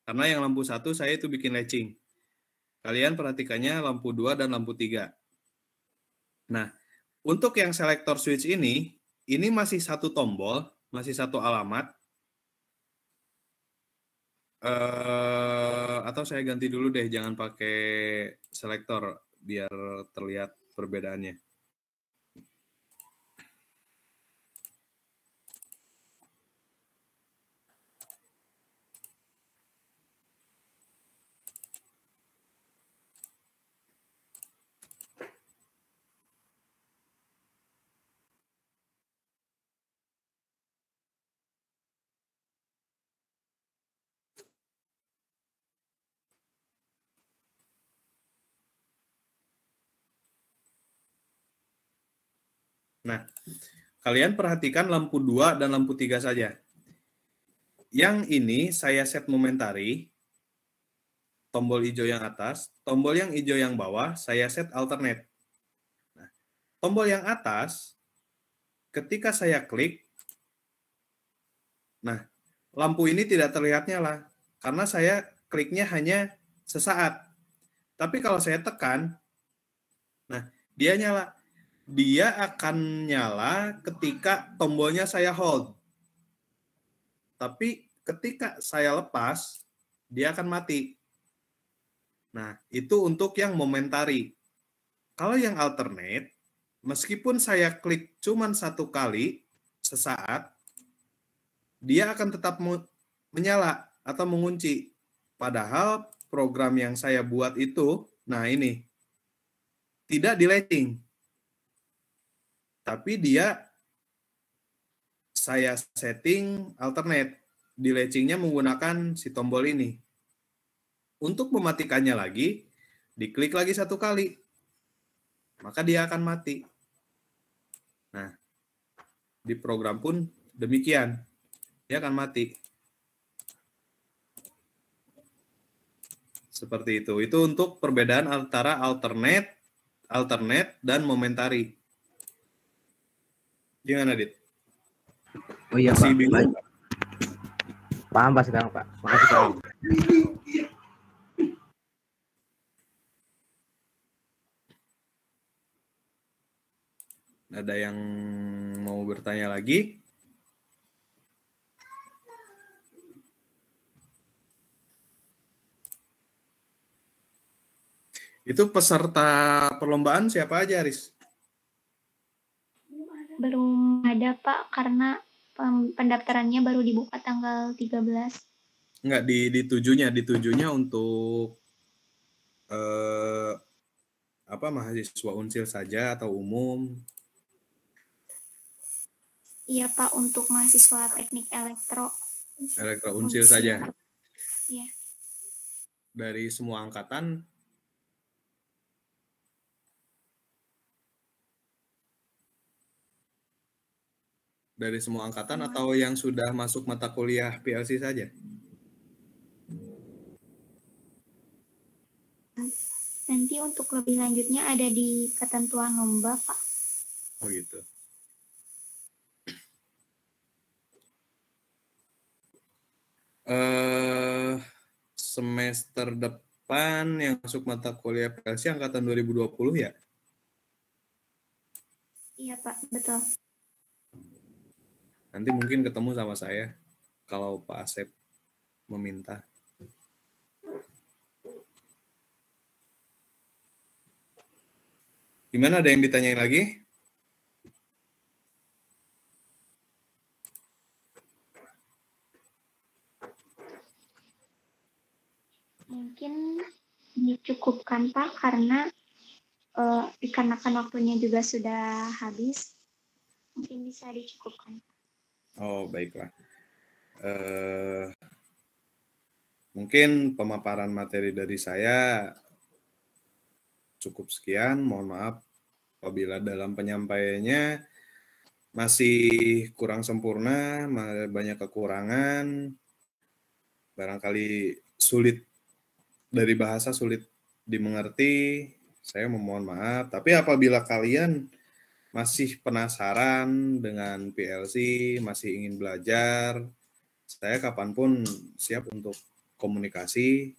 Karena yang lampu 1 saya itu bikin latching. Kalian perhatikannya lampu 2 dan lampu 3. Nah, untuk yang selector switch ini masih 1 tombol, masih 1 alamat. Atau saya ganti dulu deh, jangan pakai selektor biar terlihat perbedaannya. Nah, kalian perhatikan lampu 2 dan lampu 3 saja. Yang ini saya set momentari, tombol hijau yang atas, tombol yang hijau yang bawah saya set alternate. Nah, tombol yang atas, ketika saya klik, nah, lampu ini tidak terlihat nyala, karena saya kliknya hanya sesaat. Tapi kalau saya tekan, nah, dia nyala. Dia akan nyala ketika tombolnya saya hold. Tapi ketika saya lepas, dia akan mati. Nah, itu untuk yang momentari. Kalau yang alternate, meskipun saya klik cuma 1 kali sesaat, dia akan tetap menyala atau mengunci. Padahal program yang saya buat itu, nah ini, tidak di latching. Tapi dia saya setting alternate. Di latchingnya menggunakan si tombol ini. Untuk mematikannya lagi, diklik lagi 1 kali. Maka dia akan mati. Nah, di program pun demikian. Dia akan mati. Seperti itu. Itu untuk perbedaan antara alternate, dan momentari. Gimana, Dit? Oh iya Masih Pak. bingung? Paham Pak sekarang Pak. Makasih Pak. Ada yang mau bertanya lagi? Itu peserta perlombaan siapa aja, Aris? Belum ada Pak, karena pendaftarannya baru dibuka tanggal 13. Enggak, ditujunya untuk mahasiswa Unsil saja atau umum? Iya Pak, untuk mahasiswa teknik elektro. Unsil saja. Iya. Dari semua angkatan? Dari semua angkatan atau yang sudah masuk mata kuliah PLC saja? Nanti untuk lebih lanjutnya ada di ketentuan lomba, Pak. Oh gitu. Semester depan yang masuk mata kuliah PLC angkatan 2020 ya? Iya Pak, betul. Nanti mungkin ketemu sama saya kalau Pak Asep meminta. Gimana, ada yang ditanyain lagi? Mungkin dicukupkan Pak, karena dikarenakan waktunya juga sudah habis. Mungkin bisa dicukupkan. Oh, baiklah. Mungkin pemaparan materi dari saya cukup sekian. Mohon maaf apabila dalam penyampaiannya masih kurang sempurna, banyak kekurangan, barangkali sulit dari bahasa, sulit dimengerti, saya memohon maaf. Tapi apabila kalian masih penasaran dengan PLC, masih ingin belajar, saya kapanpun siap untuk komunikasi.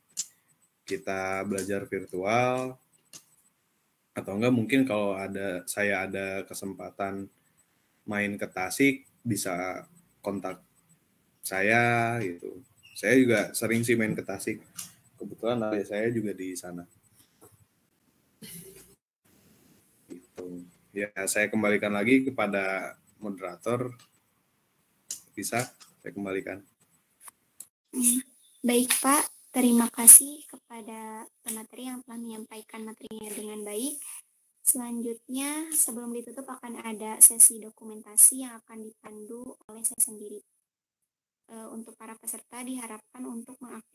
Kita belajar virtual, atau enggak mungkin kalau saya ada kesempatan main ke Tasik, bisa kontak saya gitu. Saya juga sering sih main ke Tasik. Kebetulan ayah saya juga di sana. Gitu. Ya, saya kembalikan lagi kepada moderator. Bisa saya kembalikan. Baik Pak, terima kasih kepada pemateri yang telah menyampaikan materinya dengan baik. Selanjutnya, sebelum ditutup akan ada sesi dokumentasi yang akan dipandu oleh saya sendiri. Untuk para peserta diharapkan untuk mengaktifkan